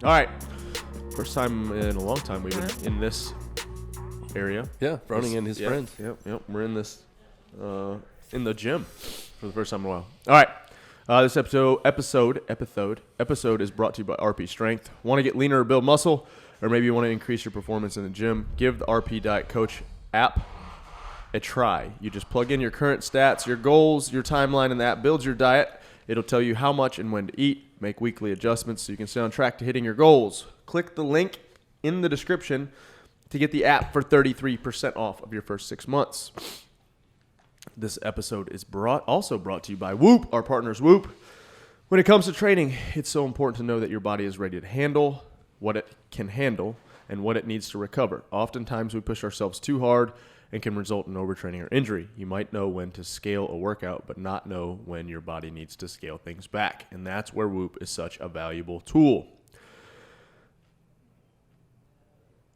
All right. First time in a long time we've been in this area. Yeah, Froning and his friends. Yep. We're in this, in the gym for the first time in a while. All right. This episode is brought to you by RP Strength. Want to get leaner or build muscle, or maybe you want to increase your performance in the gym? Give the RP Diet Coach app a try. You just plug in your current stats, your goals, your timeline, and the app builds your diet. It'll tell you how much and when to eat, make weekly adjustments so you can stay on track to hitting your goals. Click the link in the description to get the app for 33% off of your first 6 months. This episode is also brought to you by Whoop, our partners Whoop. When it comes to training, it's so important to know that your body is ready to handle what it can handle and what it needs to recover. Oftentimes we push ourselves too hard and can result in overtraining or injury. You might know when to scale a workout, but not know when your body needs to scale things back. And that's where Whoop is such a valuable tool.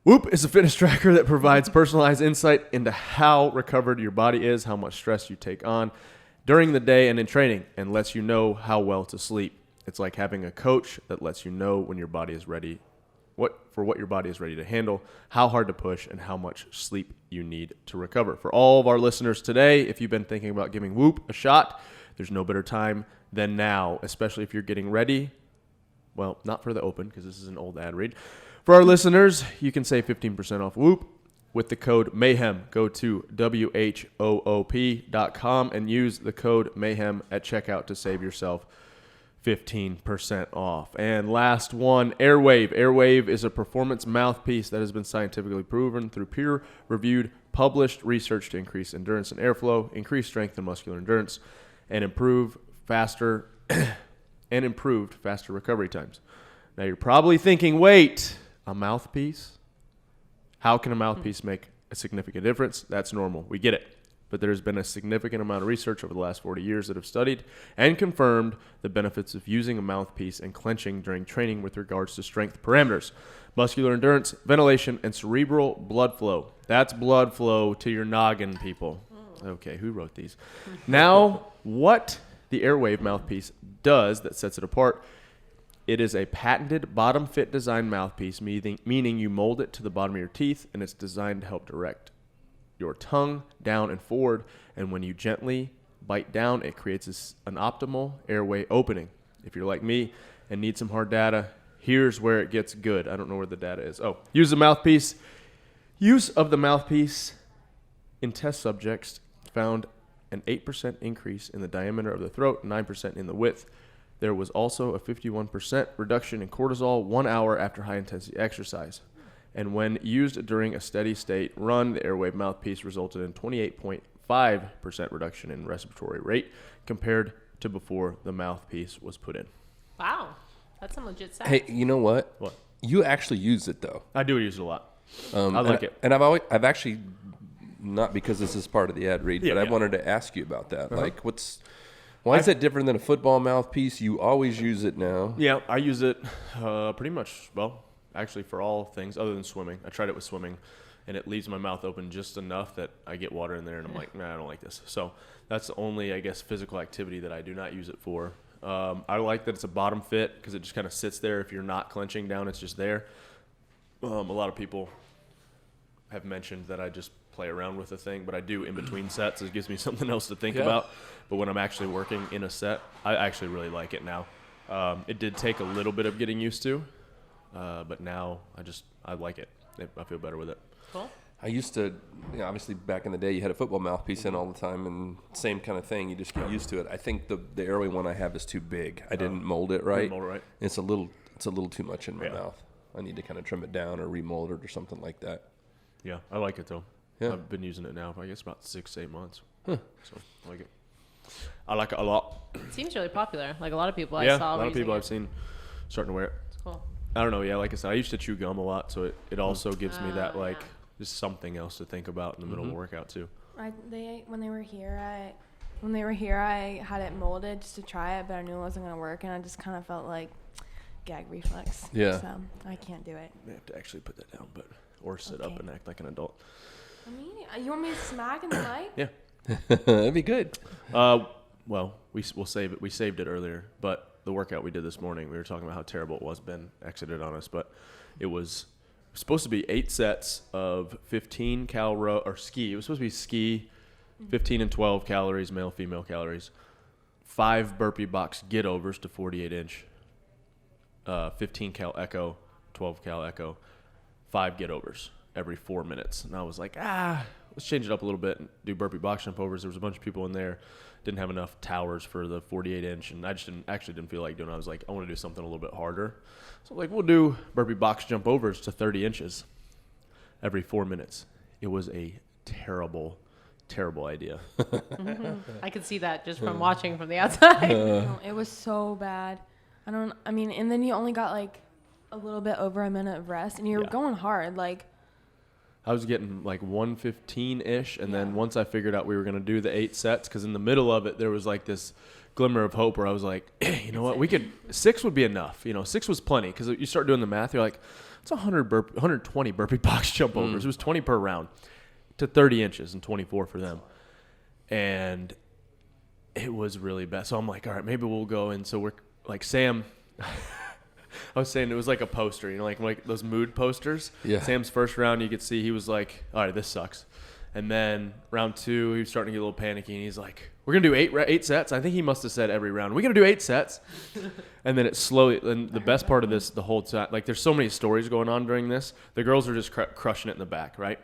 Whoop is a fitness tracker that provides personalized insight into how recovered your body is, how much stress you take on during the day and in training, and lets you know how well to sleep. It's like having a coach that lets you know when your body is ready, what your body is ready to handle, how hard to push, and how much sleep you need to recover. For all of our listeners today, if you've been thinking about giving Whoop a shot, there's no better time than now, especially if you're getting ready. Well, not for the open, because this is an old ad read. For our listeners, you can save 15% off Whoop with the code MAYHEM. Go to WHOOP.com and use the code MAYHEM at checkout to save yourself 15% off. And last one, Airwave. Airwave is a performance mouthpiece that has been scientifically proven through peer-reviewed, published research to increase endurance and airflow, increase strength and muscular endurance, and improved faster recovery times. Now you're probably thinking, wait, a mouthpiece? How can a mouthpiece make a significant difference? That's normal. We get it. But there's been a significant amount of research over the last 40 years that have studied and confirmed the benefits of using a mouthpiece and clenching during training with regards to strength parameters, muscular endurance, ventilation, and cerebral blood flow. That's blood flow to your noggin, people. Okay, who wrote these? Now, what the Airwave mouthpiece does that sets it apart, it is a patented bottom fit design mouthpiece, meaning you mold it to the bottom of your teeth, and it's designed to help direct your tongue down and forward, and when you gently bite down, it creates an optimal airway opening. If you're like me and need some hard data, here's where it gets good. I don't know where the data is. Use of the mouthpiece in test subjects found an 8% increase in the diameter of the throat, 9% in the width. There was also a 51% reduction in cortisol 1 hour after high-intensity exercise. And when used during a steady state run, the Airwave mouthpiece resulted in 28.5% reduction in respiratory rate compared to before the mouthpiece was put in. Wow. That's some legit stuff. Hey, you know what? What? You actually use it, though. I do use it a lot. I like it. And I've actually, not because this is part of the ad read, but I wanted to ask you about that. Uh-huh. Like, why is it different than a football mouthpiece? You always use it now. Yeah, I use it pretty much, actually for all things other than swimming. I tried it with swimming, and it leaves my mouth open just enough that I get water in there, and I'm like, nah, I don't like this. So that's the only, I guess, physical activity that I do not use it for. I like that it's a bottom fit because it just kind of sits there. If you're not clenching down, it's just there. A lot of people have mentioned that I just play around with the thing, but I do in between sets. It gives me something else to think about. But when I'm actually working in a set, I actually really like it now. It did take a little bit of getting used to. But now I like it. I feel better with it. Cool. I used to, obviously back in the day, you had a football mouthpiece in all the time, and same kind of thing. You just get used to it. I think the Airwave one I have is too big. I didn't mold it right. It's a little too much in my mouth. I need to kind of trim it down or remold it or something like that. Yeah, I like it though. Yeah. I've been using it now for I guess about 6-8 months. So I like it. I like it a lot. It seems really popular. Like a lot of people I saw. a lot of people I've seen starting to wear it. It's cool. I don't know. Yeah, like I said, I used to chew gum a lot, so it also gives me that just something else to think about in the middle of a workout too. When they were here, I had it molded just to try it, but I knew it wasn't going to work, and I just kind of felt like gag reflex. Yeah. So I can't do it. I have to actually put that down, or sit up and act like an adult. I mean, you want me to smack in the mic? Yeah. That'd be good. Well, we'll save it. We saved it earlier, but the workout we did this morning. We were talking about how terrible it was. Ben exited on us, but it was supposed to be 8 sets of 15 cal row or ski. It was supposed to be ski, 15 and 12 calories, male, female calories, 5 burpee box get overs to 48 inch, 15 cal echo, 12 cal echo, 5 get overs every 4 minutes. And I was like, let's change it up a little bit and do burpee box jump overs. There was a bunch of people in there, didn't have enough towers for the 48 inch, and I just didn't feel like doing it. I was like, I want to do something a little bit harder. So like, we'll do burpee box jump overs to 30 inches every 4 minutes. It was a terrible idea. I could see that just from watching from the outside. No, it was so bad. And then you only got like a little bit over a minute of rest, and you were going hard. Like, I was getting like 115-ish, and then once I figured out we were going to do the 8 sets, because in the middle of it, there was like this glimmer of hope where I was like, you know what, 6 would be enough. 6 was plenty, because you start doing the math, you're like, it's 120 burpee box jump overs. It was 20 per round to 30 inches and 24 for them. And it was really bad. So I'm like, all right, maybe we'll go. And so we're like, Sam, I was saying it was like a poster, like those mood posters. Yeah. Sam's first round, you could see he was like, all right, this sucks. And then round 2, he was starting to get a little panicky, and he's like, we're going to do 8 sets. I think he must have said every round, we're going to do 8 sets. And then it slowly, and the best part of this, the whole time, like there's so many stories going on during this. The girls are just crushing it in the back, right?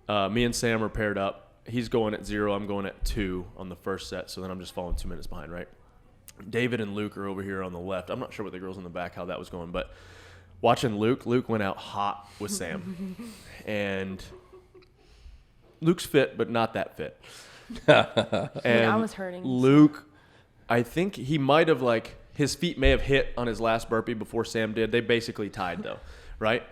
Me and Sam are paired up. He's going at 0. I'm going at 2 on the first set. So then I'm just falling 2 minutes behind, right? David and Luke are over here on the left. I'm not sure what the girls in the back, how that was going, but watching Luke went out hot with Sam. And Luke's fit, but not that fit. And I was hurting. Luke, I think he might have his feet may have hit on his last burpee before Sam did. They basically tied though, right?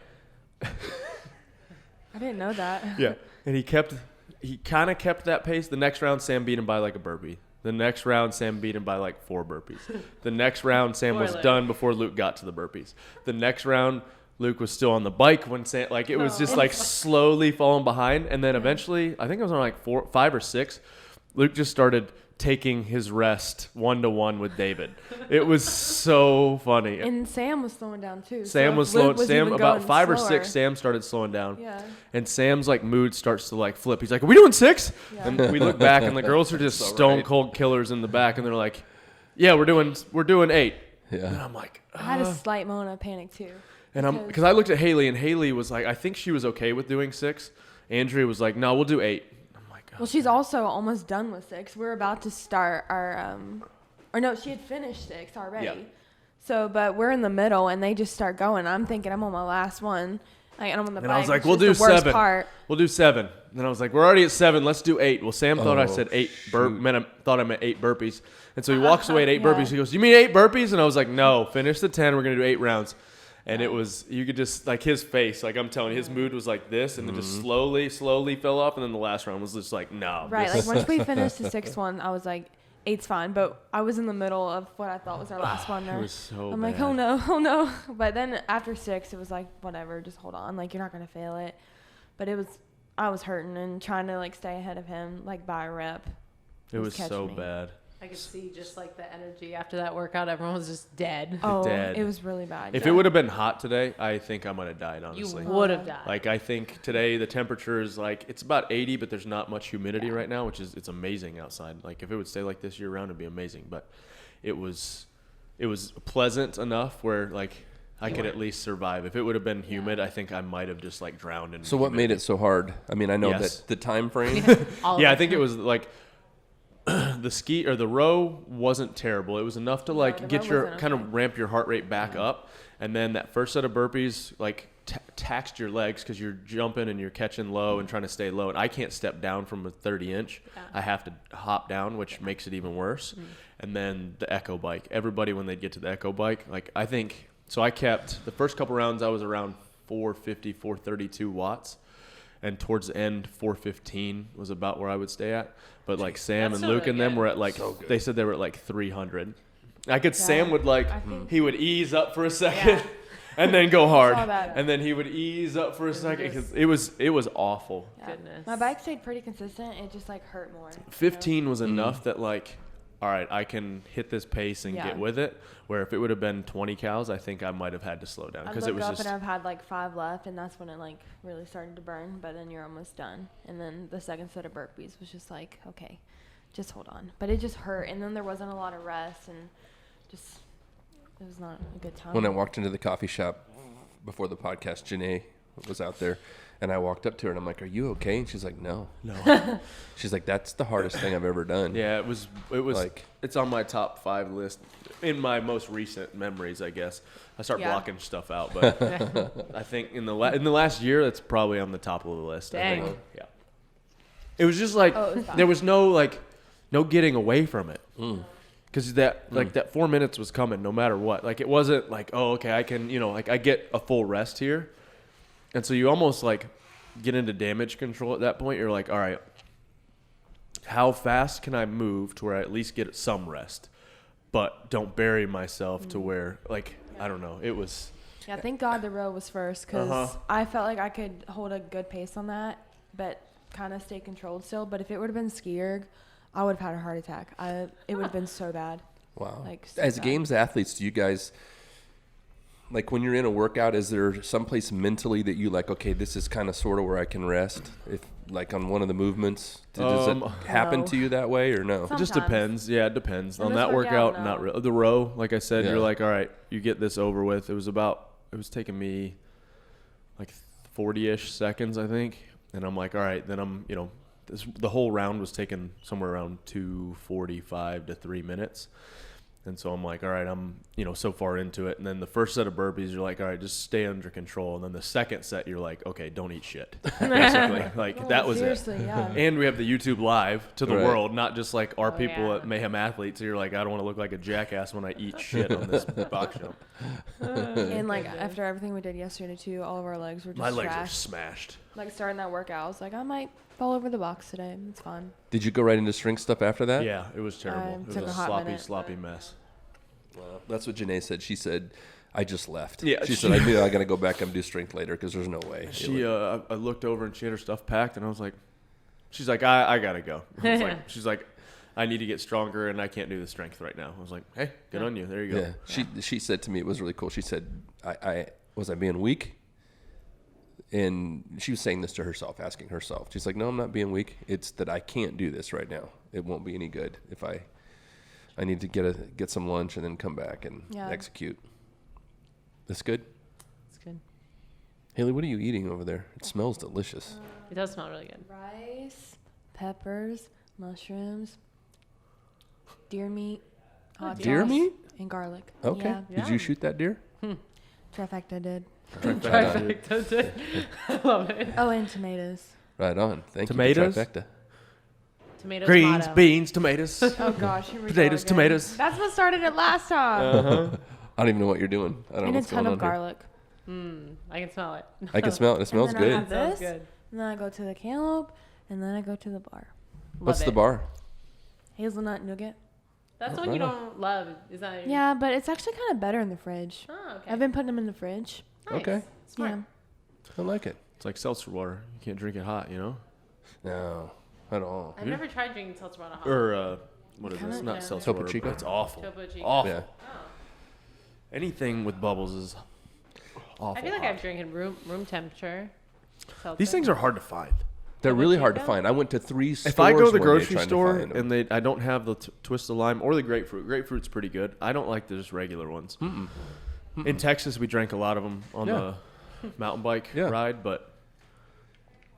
I didn't know that. Yeah. And he kind of kept that pace. The next round, Sam beat him by like a burpee. The next round, Sam beat him by like 4 burpees. The next round, Sam was done before Luke got to the burpees. The next round, Luke was still on the bike when Sam, it was just slowly falling behind. And then eventually, I think it was on 5 or 6, Luke just started taking his rest 1-to-1 with David. It was so funny. And Sam was slowing down too. Sam was slowing. Sam about 5 or 6. Sam started slowing down. Yeah. And Sam's mood starts to flip. He's like, "Are we doing 6?" Yeah. And we look back, and the girls are just stone cold killers in the back, and they're like, "Yeah, we're doing 8." Yeah. And I'm like, I had a slight moment of panic too. And because I looked at Haley, and Haley was like, I think she was okay with doing 6. Andrea was like, "No, we'll do 8." Well, she's also almost done with 6. We're about to start our, or no, she had finished 6 already. Yeah. So, but we're in the middle, and they just start going. I'm thinking I'm on my last one. And I'm on the bike. I was like, we'll do 7. We'll do 7. And then I was like, we're already at 7. Let's do 8. Well, Sam thought I said 8 thought I meant 8 burpees. And so he walks away at 8 burpees. He goes, "You mean 8 burpees?" And I was like, "No, finish the 10. We're going to do 8 rounds." And it was, you could just, his face, I'm telling you, his mood was like this, and it just slowly fell off, and then the last round was just no. Right, once we finished the 6th one, I was like, 8's fine, but I was in the middle of what I thought was our last one there. It was so I'm bad. like, oh no. But then after 6, it was like, whatever, just hold on, you're not going to fail it. But I was hurting and trying to, stay ahead of him, by a rep. It was so bad. I could see just the energy after that workout. Everyone was just dead. Oh, dead. It was really bad. If it would have been hot today, I think I might have died, honestly. You would have died. I think today the temperature is it's about 80, but there's not much humidity right now, it's amazing outside. If it would stay like this year round, it'd be amazing. But it was pleasant enough where I could at least survive. If it would have been humid, I think I might have just drowned in. So what made it so hard? I mean, I know that the time frame. I think it was the ski or the row wasn't terrible. It was enough to get your kind of ramp your heart rate back up, and then that first set of burpees taxed your legs because you're jumping and you're catching low and trying to stay low. And I can't step down from a 30-inch. Yeah. I have to hop down, which makes it even worse. And then the echo bike. Everybody when they'd get to the echo bike, I think so. I kept the first couple rounds. I was around 450, 432 watts. And towards the end, 415 was about where I would stay at. But Sam and Luke and them were at they said they were at 300. Sam would he would ease up for a second and then go hard. And then he would ease up for a second. Cause it was awful. Yeah. Goodness. My bike stayed pretty consistent. It just hurt more. 15 was enough that all right, I can hit this pace and get with it. Where if it would have been 20 cows, I think I might have had to slow down because it was just. And I've had like 5 left, and that's when it like really started to burn. But then you're almost done, and then the second set of burpees was just like, okay, just hold on. But it just hurt, and then there wasn't a lot of rest, and just it was not a good time. When I walked into the coffee shop before the podcast, Janae was out there. And I walked up to her and I'm like, "Are you okay?" And she's like, "No." She's like, "That's the hardest thing I've ever done." Yeah, it was like, it's on my top 5 list in my most recent memories, I guess. I start blocking stuff out, but I think in the last year, that's probably on the top of the list. Dang. I think. Yeah. It was just like there was no getting away from it. Because that 4 minutes was coming no matter what. Like it wasn't like, oh, okay, I can, like I get a full rest here. And so you almost like get into damage control at that point. You're like, all right, how fast can I move to where I at least get some rest, but don't bury myself to where I don't know. It was. Yeah, thank God the row was first because I felt like I could hold a good pace on that, but kind of stay controlled still. But if it would have been ski erg, I would have had a heart attack. It would have been so bad. Wow. So As bad. games athletes, do you guys, like when you're in a workout, is there someplace mentally that you like, okay, this is kind of sort of where I can rest? If like on one of the movements, does it happen to you that way or no? Sometimes. It just depends. Yeah, it depends. In On this that workout, no. not really. The row, like I said, Yeah. you're like, all right, you get this over with. It was taking me like 40-ish seconds, I think. And I'm like, all right, then I'm, the whole round was taking somewhere around 2:45 to 3 minutes. And so I'm like, all right, I'm, so far into it. And then the first set of burpees, you're like, all right, just stay under control. And then the second set, you're like, okay, don't eat shit. Basically, that was it. Yeah. And we have the YouTube live to the Right. world, not just like our people yeah. at Mayhem Athletes. So you're like, I don't want to look like a jackass when I eat shit on this box jump. And like after everything we did yesterday too, all of our legs were just My legs are trashed. smashed. Like starting that workout, I was like, I might fall over the box today. It's fine. Did you go right into strength stuff after that? Yeah, it was terrible. It took was a a hot sloppy minute. mess. Well, that's what Janae said. She said, I just left. Yeah, She said, I knew I got to go back and do strength later because there's no way. I looked over and she had her stuff packed, and I was like, she's like, I gotta go. I was like, she's like, I need to get stronger, and I can't do the strength right now. I was like, hey, good on you. There you go. Yeah. She said to me, it was really cool. She said, I was I being weak? And she was saying this to herself, asking herself. She's like, no, I'm not being weak. It's that I can't do this right now. It won't be any good if I need to get some lunch and then come back and execute. That's good. It's good. Haley, what are you eating over there? It smells delicious. It does smell really good. Rice, peppers, mushrooms, deer meat, hot Deer sauce, meat? and garlic. Okay. Yeah. Did you shoot that deer? Trifecta did. Trifecta. I love it. Oh, and tomatoes. Right on. Thank Tomatoes? you. Trifecta. Tomatoes, Greens, tomato. beans, tomatoes. Oh gosh, here we Potatoes, go again. tomatoes. That's what started it last time. I don't even know what you're doing. I don't know And a what's going ton on of garlic. I can smell it. here. I can smell it. It smells And then I good. have Sounds this, good. and then I go to the cantaloupe, and then I go to the bar. What's Love the it. bar? Hazelnut nougat. That's one you don't love. Is that? Yeah, but it's actually kind of better in the fridge. Oh, okay. I've been putting them in the fridge. Nice. Okay. Smart. Yeah. I like it. It's like seltzer water. You can't drink it hot, No, at all. I've never tried drinking seltzer water hot. Or, what is Kinda, this? Not yeah. seltzer Topo water, Chico? but it's awful. Topo Chico. Awful. Yeah. Oh. Anything with bubbles is awful. I feel like hot. I've drinking room temperature. Seltzer. These things are hard to find. They're really hard to Chico? find. I went to 3 stores If I go to the one day grocery trying to store find 'em. and I don't have the twist of lime or the grapefruit. Grapefruit's pretty good. I don't like the just regular ones. In Texas, we drank a lot of them on the mountain bike ride, but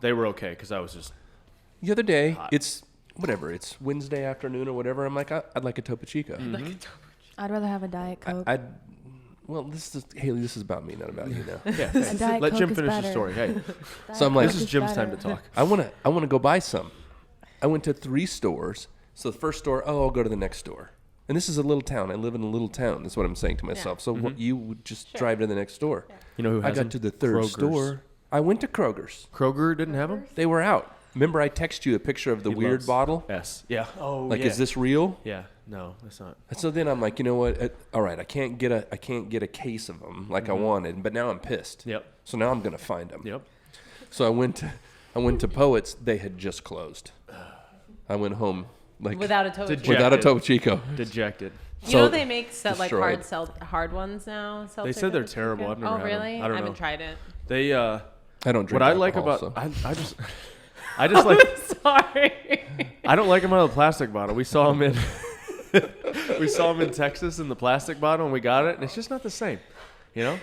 they were okay because I was just The other day, hot. it's Wednesday afternoon or whatever. I'm like, I'd like a Topo Chico. I'd rather have a Diet Coke. Well, Haley, this is about me, not about you now. yeah. A Diet Let Coke Jim is finish better. the story. Hey, Diet So I'm like- Coke this is is Jim's time to better. talk. I wanna go buy some. I went to 3 stores. So the first store, I'll go to the next store. And this is a little town. I live in a little town. That's what I'm saying to myself. So what, you would just drive to the next store. You know who I has got them? to the third Kroger's. store. I went to Kroger's. Kroger didn't have them. They were out. Remember, I texted you a picture of the He weird loves- bottle. Yes. Yeah. Oh, Like, yeah. is this real? Yeah. No, that's not. And so then I'm like, you know what? All right, I can't get a case of them like I wanted, but now I'm pissed. Yep. So now I'm gonna find them. Yep. So I went to Poets. They had just closed. I went home Like Without a Topo Dejected. Chico. without a Topo Chico. Dejected. You know they make destroyed. hard ones now. They said they're Topo Chico? terrible. I've never Oh had 'em. really? I don't know. haven't tried it. They I don't drink what I like alcohol, about so. I just like Sorry. I don't like them out of the plastic bottle. We saw them in Texas in the plastic bottle, and we got it, and it's just not the same. You know?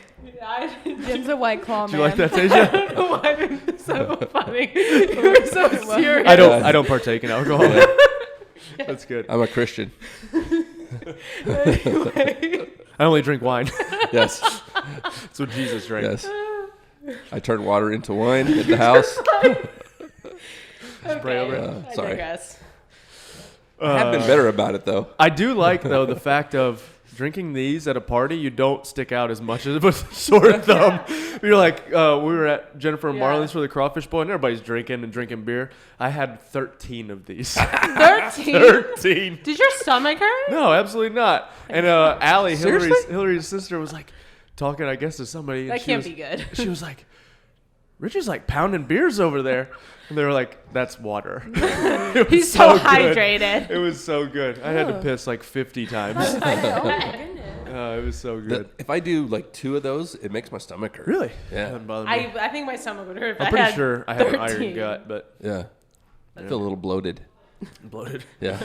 Jim's a White Claw Do man. you like that, Tasia? I don't know why it's so funny. You were so serious. I don't partake in alcohol. That's good. I'm a Christian. Anyway. I only drink wine. Yes. That's what Jesus drank. Yes. I turn water into wine at the house. Spray over it. I Sorry. digress. I have been better about it though. I do like though the fact of drinking these at a party. You don't stick out as much as a sore thumb. You're like we were at Jennifer and Marlon's for the Crawfish Bowl, and everybody's drinking beer. I had 13 of these. 13? 13. Did your stomach hurt? No, absolutely not. And Allie, Seriously? Hillary's sister, was like talking, I guess, to somebody. And That can't be good. She was like, Richard's like pounding beers over there. And they were like, that's water. It was He's so good. hydrated. It was so good. I had to piss like 50 times. Oh my goodness. It was so good. If I do like 2 of those, it makes my stomach hurt. Really? Yeah. Doesn't bother me. I think my stomach would hurt if I'm I pretty had sure I have an 13. iron gut, but Yeah. I feel a little bloated. bloated. Yeah.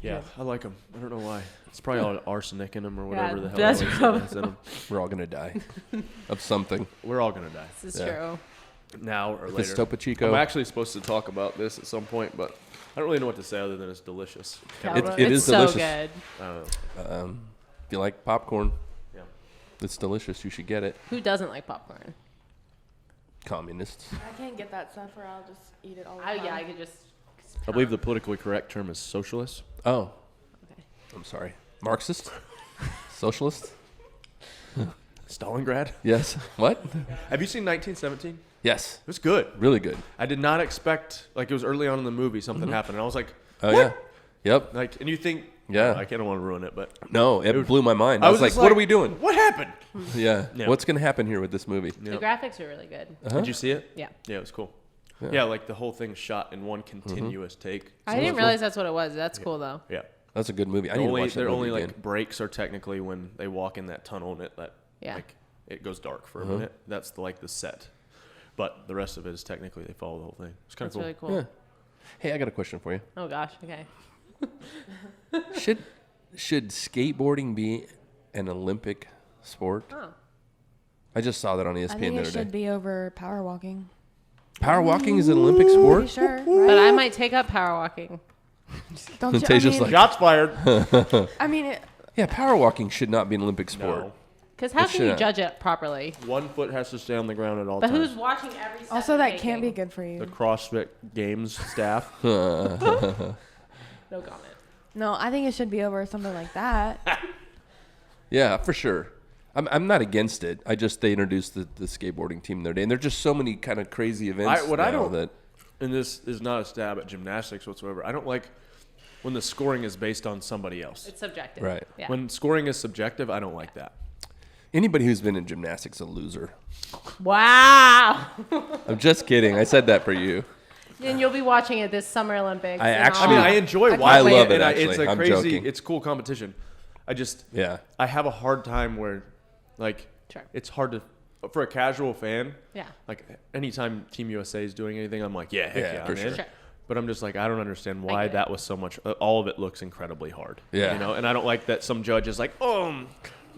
Yeah, I like them. I don't know why. It's probably all arsenic in them or whatever the hell that's it is probably that's in 'em. We're all gonna die of something. We're all going to die. This is Yeah. true. Now or This later. Topo Chico. I'm actually supposed to talk about this at some point, but I don't really know what to say other than it's delicious. It It's is so delicious. good. I don't know. If you like popcorn, Yeah. it's delicious. You should get it. Who doesn't like popcorn? Communists. I can't get that stuff, or I'll just eat it all the time. Yeah, I could just. I believe the politically correct term is socialist. Oh. Okay. I'm sorry. Marxist? Socialist? Stalingrad. Yes. What? Have you seen 1917? Yes. It was good. Really good. I did not expect, like, it was early on in the movie, something happened. And I was like, Oh, what? yeah. Yep. Like, and you think, Yeah. I don't want to ruin it, but No, it blew my mind. I was like, just what are we doing? What happened? Yeah. Yeah. What's going to happen here with this movie? The Yep. graphics are really good. Did you see it? Yeah. Yeah, it was cool. Yeah. Yeah, like the whole thing's shot in one continuous take. I didn't realize that's what it was. That's cool though. Yeah. That's a good movie. I need to watch that Their movie only again. like breaks are technically when they walk in that tunnel and Yeah. like it goes dark for a minute. That's the set. But the rest of it is technically they follow the whole thing. It's kind That's of cool. really cool. Yeah. Hey, I got a question for you. Oh gosh. Okay. Should skateboarding be an Olympic sport? Oh. I just saw that on ESPN I think the it other should day. be over power walking. Power walking is an Olympic Pretty sport? sure, But right? I might take up power walking. Don't you? I Tasia's mean, like- Shots fired. I mean, it, Yeah, power walking should not be an Olympic sport. No. Because how It can you shouldn't. judge it properly? 1 foot has to stay on the ground at all But times. who's watching every step also, you're that can't be taking? good for you. The CrossFit Games staff. No comment. No, I think it should be over something like that. Yeah, for sure. I'm not against it. They introduced the skateboarding team the other day, and there's just so many kind of crazy events. That And this is not a stab at gymnastics whatsoever. I don't like when the scoring is based on somebody else. It's subjective. Right. Yeah. When scoring is subjective, I don't like that. anybody who's been in gymnastics is a loser. Wow. I'm just kidding. I said that for you. And you'll be watching it this Summer Olympics. I and actually- I mean, all. I enjoy can't watching wait. love it, and actually. it's a I'm crazy, joking. it's cool competition. Yeah. I have a hard time where, like, Sure. it's hard to, for a casual fan, Yeah. like, anytime Team USA is doing anything, I'm like, yeah, heck Yeah, yeah, for I'm in. sure. Sure. But I'm just like, I don't understand I why get it. that was so much. All of it looks incredibly hard. Yeah. You know, and I don't like that some judge is like,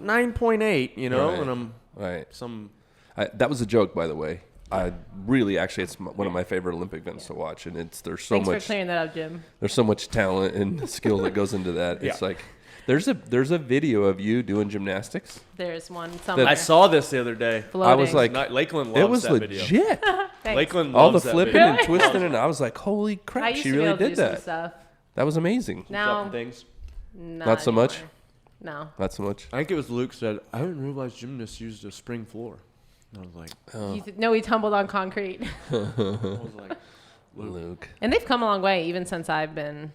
9.8, you know, Right. and I'm Right. some. That was a joke, by the way. I really, actually, it's one of my favorite Olympic events to watch, and there's so Thanks for much clearing that up, Jim. there's so much talent and skill that goes into that. It's Yeah. like there's a video of you doing gymnastics. There's one somewhere. I saw this the other day. Floating. I was like, Lakeland loves it was that video. legit. Thanks. Lakeland All the loves that flipping video. and twisting, and I was like, holy I crap, used she to be really able to did do some that. stuff. That was amazing. Now, Stuff things. Not so much? anymore. No. Not so much. I think it was Luke said, I didn't realize gymnasts used a spring floor. And I was like, He tumbled on concrete. I was like, Luke. And they've come a long way, even since I've been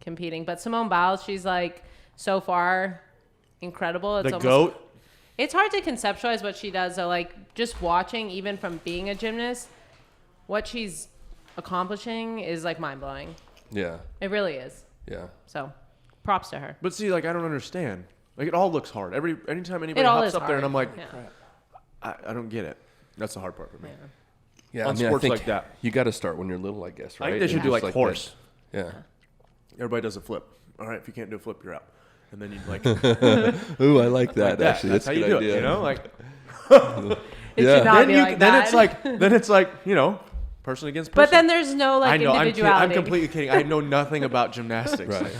competing. But Simone Biles, she's like so far incredible. It's the almost, GOAT. It's hard to conceptualize what she does. So like just watching, even from being a gymnast, what she's accomplishing is like mind blowing. Yeah. It really is. Yeah. So, props to her. But see, like I don't understand. Like it all looks hard. Anytime anybody all hops is up there, and hard. I'm like, Yeah. I don't get it. That's the hard part for me. Yeah. On I sports think like that. you got to start when you're little, I guess, right? I think they should do Just like horse. that. Yeah. Everybody does a flip. All right, if you can't do a flip, you're out. And then you like, Ooh, I like that. that. Actually, That's that's, how a you good do idea. it. You know, like It Yeah. should not then be you like then that. it's like person against person. But then there's no like I know. I'm individuality. completely kidding. I know nothing about gymnastics. Right.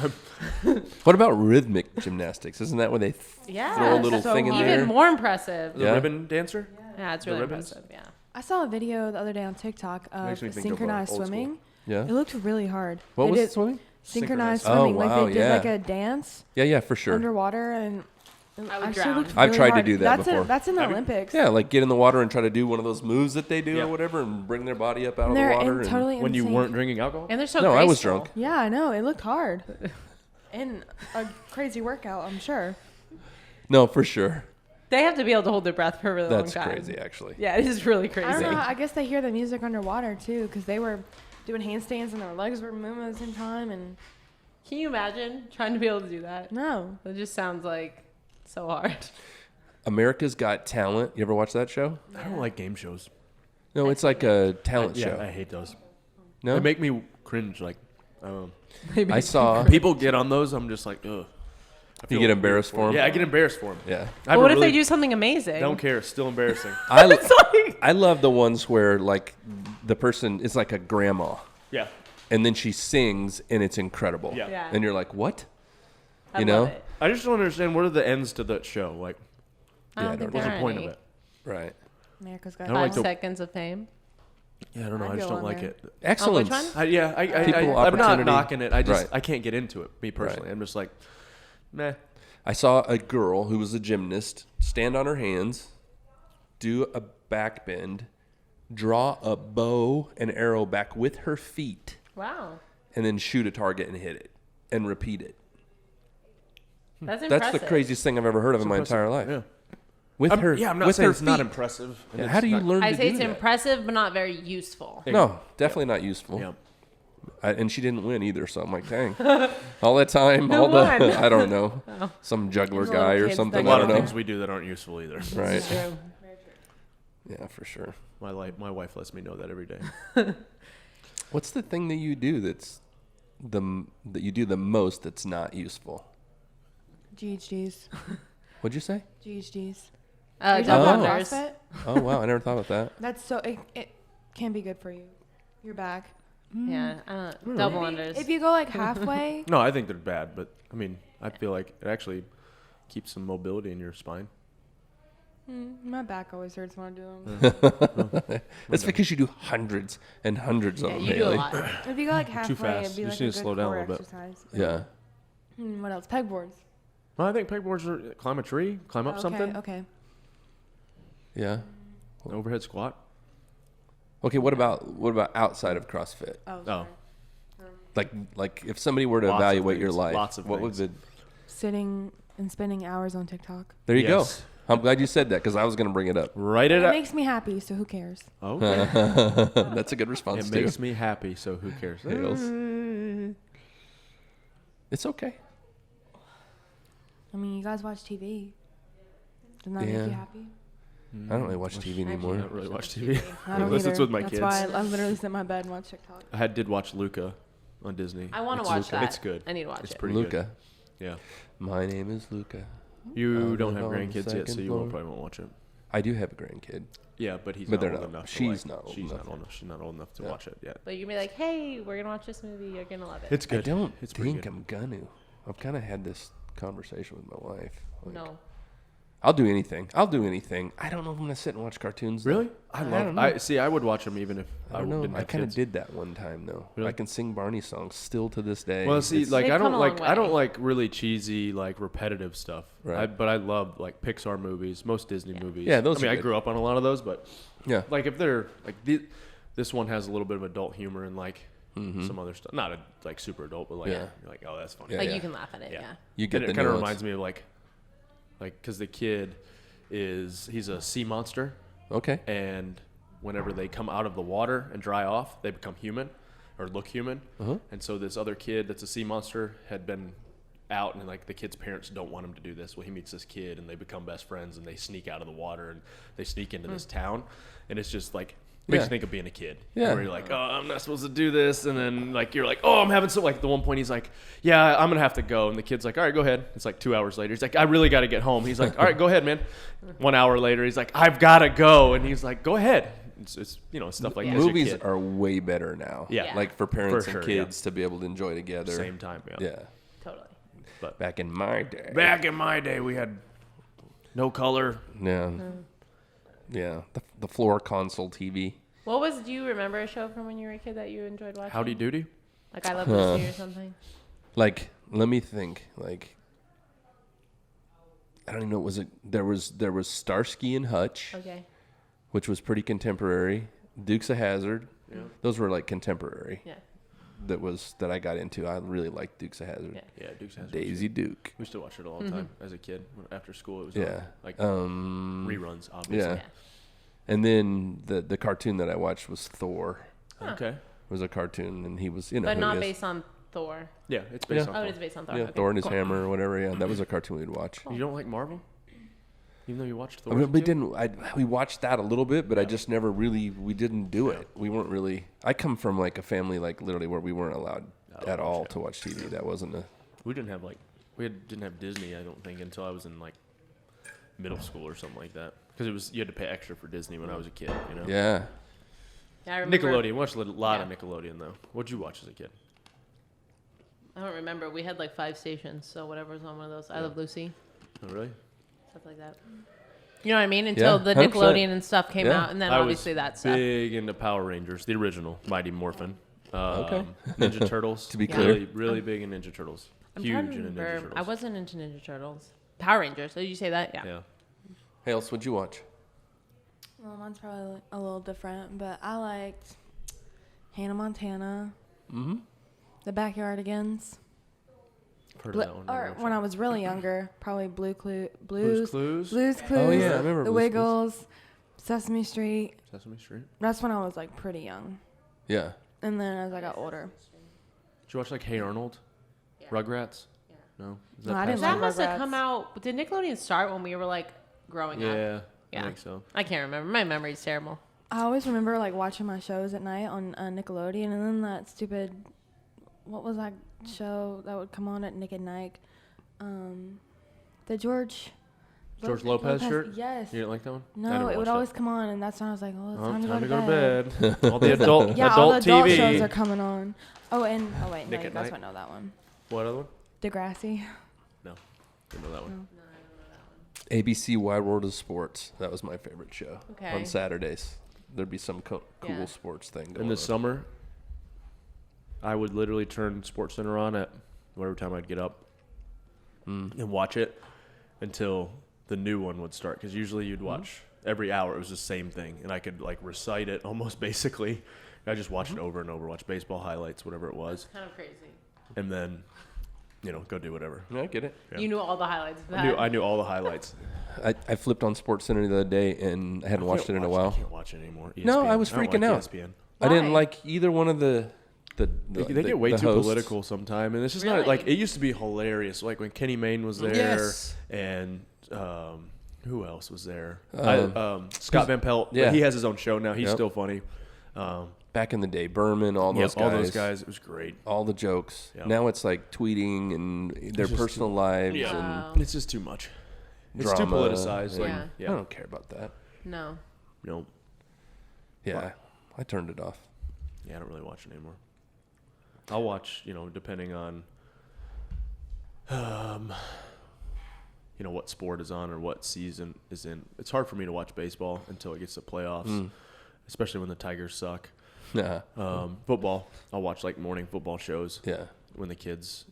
Like, What about rhythmic gymnastics? Isn't that where they Yeah. throw a little so thing in hard. there? Even more impressive. the Yeah. ribbon dancer. Yeah, it's The really ribbons? impressive. Yeah. I saw a video the other day on TikTok Makes me of think of, synchronized old school. swimming. Yeah. It looked really hard. What They was did it swimming? synchronized Synchronized. swimming? Oh, Like wow, they did yeah. like a dance Yeah, for sure. underwater, and I would actually drown. looked I've really tried to hard. do that that's before. That's in the Have you? Olympics. Yeah, like get in the water and try to do one of those moves that they do Yeah. or whatever and bring their body up out And of the they're water. totally When you insane. weren't drinking alcohol. And they're so No, I was graceful. drunk. Yeah, I know. It looked hard. And a crazy workout, I'm sure. No, for sure. They have to be able to hold their breath for a really That's long time. crazy, actually. Yeah, it is really I crazy. don't know. I guess they hear the music underwater too, because they were doing handstands and their legs were moving at the same time. And Can you imagine trying to be able to do that? no, It just sounds like so hard. America's Got Talent. You ever watch that show? I don't like game shows. No, it's like a talent Yeah, show. I hate those. No, They make me cringe. Like, I saw. people get on those. I'm just like, ugh. I You feel get weird embarrassed for 'em? Yeah, I get embarrassed for them. Yeah, I But what if really they do something amazing? Don't care. It's still embarrassing. I love the ones where like the person is like a grandma, Yeah. and then she sings, and it's incredible. Yeah. Yeah. And you're like, what? I you love know? it. I just don't understand what are the ends to that show. Like, I Yeah, don't I think don't what's there the are point any. of it? Right. America's I Got don't like 5 the- seconds of fame. Yeah, I don't know. I'd I just go don't on like there. it. Excellence. one? I'm not opportunity. knocking it. I just Right. I can't get into it. Me personally, Right. I'm just like, meh. I saw a girl who was a gymnast stand on her hands, do a back bend, draw a bow and arrow back with her feet, Wow. and then shoot a target and hit it and repeat it. That's impressive. That's the craziest thing I've ever heard of in my entire life. Yeah. With I'm her, not with saying her it's not feet. impressive. and Yeah, it's how do you not- learn I to say do it's that? impressive, but not very useful. No, definitely not useful. Yeah. And she didn't win either, so I'm like, dang. All that time, Who all won? the I don't know, some juggler Those guy little or kids something. A that lot I of don't know. things we do that aren't useful either. Right? True. Yeah, for sure. My wife lets me know that every day. What's the thing that you do that you do the most that's not useful? GHDs. What'd you say? GHDs. Double talking about unders. CrossFit? Oh wow, I never thought about that. That's so it can be good for you. Your back. Yeah, double unders. If you go like halfway, No, I think they're bad, but I mean, I feel like it actually keeps some mobility in your spine. my back always hurts when I do them. That's because you do hundreds and hundreds of Yeah, them you do a daily. lot. If you go like halfway, fast. it'd be You like just a need good to slow down a core little bit. exercise. Yeah. What else? Pegboards. Well, I think pegboards are climb a tree, climb up Okay, something, okay. Yeah. overhead squat. Okay. What about outside of CrossFit? Oh, Oh, sorry. Like if somebody were to Lots of evaluate your things. life, Lots of what things. would Sitting and spending hours on TikTok. There you Yes. go. I'm glad you said that because I was going to bring it up. write It it up. makes me happy, so who cares? Okay. That's a good response It too. makes me happy, so who cares? Hails. It's okay. I mean, you guys watch TV. Doesn't that Yeah. make you happy? I don't really watch TV I anymore. don't really watch TV. I don't Unless either. it's with my That's kids. why I literally sit in my bed and watch TikTok. I did watch Luca on Disney. I want to It's watch Luca. that. It's good. I need to watch It's it. pretty Luca. good. Yeah. My name is Luca. You I don't live have on the grandkids yet, so second you floor. probably won't watch it. I do have a grandkid. Yeah, but he's But not they're old not. enough. to, She's like- not old She's enough. not old enough. She's not old enough to Yeah. watch it yet. But you can be like, hey, we're gonna watch this movie. You're gonna love it. It's good. I don't It's pretty think good. I'm gonna. I've kind of had this conversation with my wife. Like, No. I'll do anything. I don't know if I'm gonna sit and watch cartoons. though. Really? I don't love. know. I see. I would watch them even if I I don't know. didn't I have kind of kids. did that one time though. Really? I can sing Barney songs still to this day. Well, see, It's- like They've I don't come a like long I don't way. like really cheesy, like repetitive stuff. Right. But I love like Pixar movies, most Disney movies. Yeah, those I mean, are I good. grew up on a lot of those, but yeah, like if they're like this one has a little bit of adult humor and like some other stuff. Not like super adult, but like Yeah. you're like, oh, that's funny. Yeah, Like yeah. you can laugh at it. Yeah. Yeah. you get And the it kind of nuance. reminds me of like because the kid he's a sea monster, Okay. and whenever they come out of the water and dry off, they become human. or look human. And so this other kid that's a sea monster had been out, and like the kid's parents don't want him to do this. Well, he meets this kid and they become best friends, and they sneak out of the water and they sneak into this town, and it's just like makes you think of being a kid. Where you're like, oh, I'm not supposed to do this, and then like you're like, oh, I'm having so like the one point he's like, yeah, I'm gonna have to go, and the kid's like, all right, go ahead. It's like 2 hours later. He's like, I really got to get home. He's like, all right, go ahead, man. 1 hour later, he's like, I've got to go, and he's like, go ahead. It's stuff like this. Movies are way better now. Like for parents and kids to be able to enjoy together. Same time. Yeah. Totally. But back in my day, we had no color. Yeah. Yeah. The floor console TV. Do you remember a show from when you were a kid that you enjoyed watching? Howdy Doody? Like I Love Lucy or something? Like, let me think. Like, I don't even know. There was Starsky and Hutch. Okay. Which was pretty contemporary. Dukes of Hazzard. Yeah. Those were like contemporary. Yeah. That I got into. I really liked Dukes of Hazzard. Yeah, Dukes of Hazzard. Daisy Duke. We used to watch it all the time as a kid. After school, it was on, like reruns, obviously. Yeah. And then the cartoon that I watched was Thor. Okay. It was a cartoon, and he was, but not based on Thor. Yeah, it's based on Thor. Oh, it is based on Thor. Yeah, okay. Thor and his hammer or whatever. Yeah, that was a cartoon we'd watch. You don't like Marvel? Even though you watched Thor? I mean, we didn't. We watched that a little bit, but I just never really. We didn't do it. We weren't really. I come from like a family like literally where we weren't allowed at all to watch TV. That wasn't a. We didn't have didn't have Disney. I don't think until I was in like middle school or something like that. Because you had to pay extra for Disney when I was a kid. You know. Yeah. I remember. Nickelodeon. We watched a lot of Nickelodeon though. What'd you watch as a kid? I don't remember. We had like 5 stations, so whatever was on one of those. I Love Lucy. Oh really? Stuff like that. You know what I mean? Until the 100%. Nickelodeon and stuff came out, and then obviously that stuff. Big into Power Rangers, the original Mighty Morphin. Okay. Ninja Turtles. To be clear, really big in Ninja Turtles. Huge in Ninja Turtles. I wasn't into Ninja Turtles. Power Rangers. Did you say that? Yeah. Hey, else what'd you watch? Well, mine's probably a little different, but I liked Hannah Montana. Mm-hmm. The Backyardigans. Heard of that one. Or when I was really younger, probably Blue's Clues. Blue's Clues. Oh yeah, I remember The Blue's Wiggles, Clues. Sesame Street. Sesame Street. That's when I was like pretty young. Yeah. And then as I got older. Did you watch like Hey Arnold? Yeah. Rugrats? Yeah. No? No, I didn't That like must have Rugrats. come out. Did Nickelodeon start when we were like growing up? Yeah, I think so. I can't remember. My memory's terrible. I always remember like watching my shows at night on Nickelodeon, and then that stupid, what was that show that would come on at Nick at Night? The George Lopez shirt? Yes. You didn't like that one? No, it would always come on, and that's when I was like, oh, it's time to go to bed. All the adult all the adult TV shows are coming on. Oh wait, Nick no, at that's Night? what I know that one. What other one? Degrassi. No, didn't know that one. ABC Wide World of Sports. That was my favorite show. Okay. On Saturdays, there'd be some cool sports thing going on. In the summer, I would literally turn SportsCenter on at whatever time I'd get up and watch it until the new one would start. Because usually you'd watch every hour. It was the same thing. And I could like recite it almost basically. I just watched it over and over, watch baseball highlights, whatever it was. That's kind of crazy. And then, go do whatever. Yeah, I get it. Yeah. You knew all the highlights of that. I knew all the highlights. I flipped on SportsCenter the other day, and I hadn't watched it in a while. I can't watch it anymore. ESPN. No, I was freaking out. ESPN. I didn't like either one of the They get way too hosts. political sometimes, and it's just Really? not like it used to be hilarious. Like when Kenny Mayne was there, Yes. and who else was there? Scott Van Pelt. Yeah. He has his own show now. He's still funny. Back in the day, Berman, all those guys. It was great. All the jokes. Yep. Now it's like tweeting and their personal lives and It's just too much. It's drama. too politicized. Yeah. I don't care about that. No. No. Yeah, I turned it off. Yeah, I don't really watch it anymore. I'll watch, depending on, what sport is on or what season is in. It's hard for me to watch baseball until it gets to playoffs, especially when the Tigers suck. Yeah. Football, I'll watch like morning football shows. Yeah. When the kids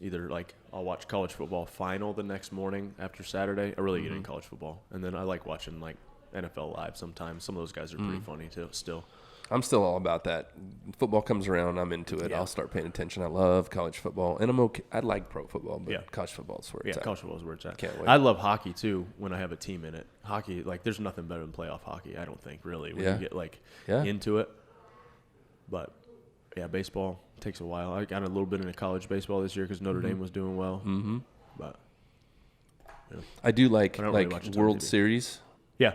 I'll watch college football final the next morning after Saturday. I really get into college football, and then I like watching like NFL Live sometimes. Some of those guys are pretty funny too. Still. I'm still all about that. Football comes around, I'm into it. Yeah. I'll start paying attention. I love college football, and I'm okay. I like pro football, but college football is where it's at. College football is where it's at. Can't wait. I love hockey too when I have a team in it. Hockey, there's nothing better than playoff hockey. I don't think really when you get into it. But yeah, baseball, takes a while. I got a little bit into college baseball this year because Notre Dame was doing well. Mm-hmm. But yeah. I do like I don't really watch a ton of World TV. Series. Yeah.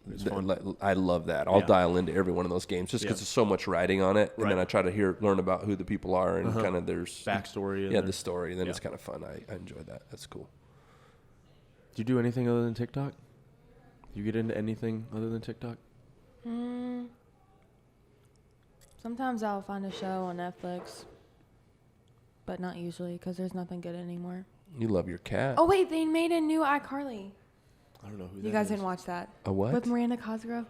It's fun. I love that. I'll Yeah. dial into every one of those games just because Yeah. there's so much writing on it, and Right. then I try to learn about who the people are and Uh-huh. kind of there's Backstory. the story. And then Yeah. it's kind of fun. I enjoy that. That's cool. Do you do anything other than TikTok? You get into anything other than TikTok? Sometimes I'll find a show on Netflix, but not usually because there's nothing good anymore. You love your cat. Oh wait, they made a new iCarly. I don't know who that You guys is. didn't watch that? A what? With Miranda Cosgrove.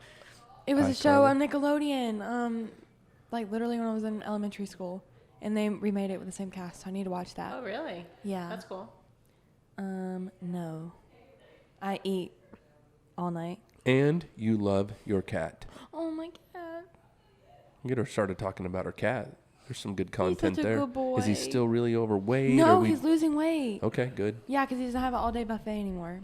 It was a show iCarly? on Nickelodeon. Like literally when I was in elementary school, and they remade it with the same cast. So I need to watch that. Oh, really? Yeah. That's cool. No. I eat all night. And you love your cat. Oh my god. Get her started talking about her cat. There's some good content such a there. good boy. Is he still really overweight? No, or he's losing weight. Okay, good. Yeah, because he doesn't have an all-day buffet anymore.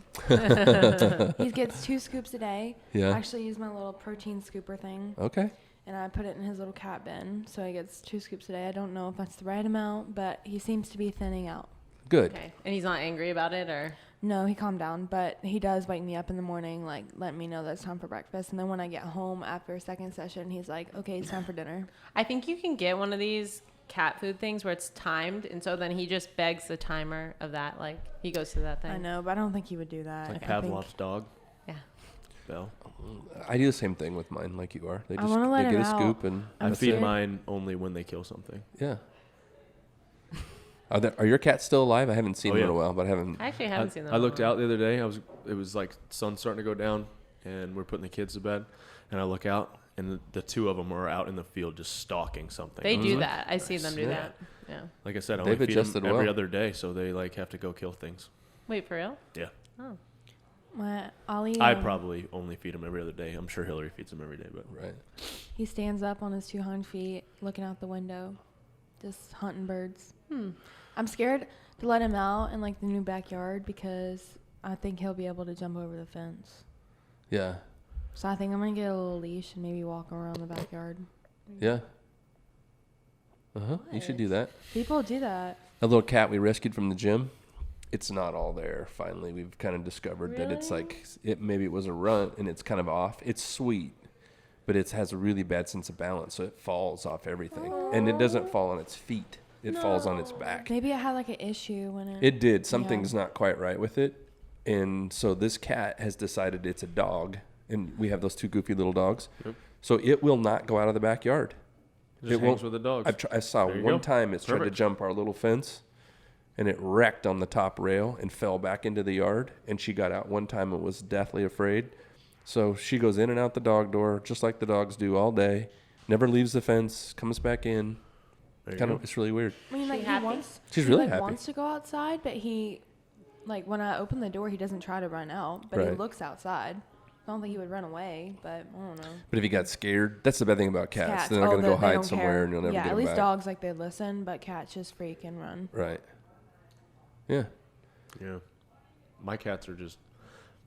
He gets 2 scoops a day. Yeah. I actually use my little protein scooper thing, Okay. and I put it in his little cat bin, so he gets 2 scoops a day. I don't know if that's the right amount, but he seems to be thinning out. Good. Okay. And he's not angry about it, or? No, he calmed down, but he does wake me up in the morning, like, let me know that it's time for breakfast. And then when I get home after a second session, he's like, okay, it's time for dinner. I think you can get one of these cat food things where it's timed, and so then he just begs the timer of that. Like, he goes to that thing. I know, but I don't think he would do that. Like I think- Pavlov's dog. Yeah. Bell. I do the same thing with mine, like you are. They I just wanna let they get him a out. scoop and I I'm feed scared. mine only when they kill something. yeah. Are your cats still alive? I haven't seen Oh, them in yeah. a while, but I haven't. I actually haven't seen them. I in a looked while. out the other day. It was like sun starting to go down, and we're putting the kids to bed. And I look out, and the 2 of them are out in the field just stalking something. They I was do like- that. I see them do Yeah. that. Yeah. Like I said, I They've only feed adjusted them every well. other day, so they like have to go kill things. Wait, for real? Yeah. Oh. Ollie, I probably only feed them every other day. I'm sure Hillary feeds them every day, but Right. he stands up on his 2 hind feet, looking out the window, just hunting birds. I'm scared to let him out in like the new backyard because I think he'll be able to jump over the fence. Yeah. So I think I'm gonna get a little leash and maybe walk around the backyard. Yeah. You should do that. People do that. A little cat we rescued from the gym. It's not all there. Finally, we've kind of discovered that it's Really? like maybe it was a runt and it's kind of off. It's sweet, but it has a really bad sense of balance, so it falls off everything, and it doesn't fall on its feet. It falls on its back. Maybe it had like an issue when it. It did. Something's not quite right with it, and so this cat has decided it's a dog, and we have those 2 goofy little dogs. Yep. So it will not go out of the backyard. it just hangs with the dogs. I saw There you one go. time it's tried to Perfect. jump our little fence, and it wrecked on the top rail and fell back into the yard. And she got out one time and was deathly afraid. So she goes in and out the dog door just like the dogs do all day. Never leaves the fence. Comes back in. There you Kind go. of, it's really weird. I mean, like She he happy? wants. She's he, really like, happy. wants to go outside, but he, like when I open the door, he doesn't try to run out, but he Right. looks outside. I don't think he would run away, but I don't know. But if he got scared, that's the bad thing about cats. They're not going to go they hide don't somewhere care. and you'll never yeah, get at them least back. dogs like they listen, but cats just freak and run. Right. Yeah. Yeah. My cats are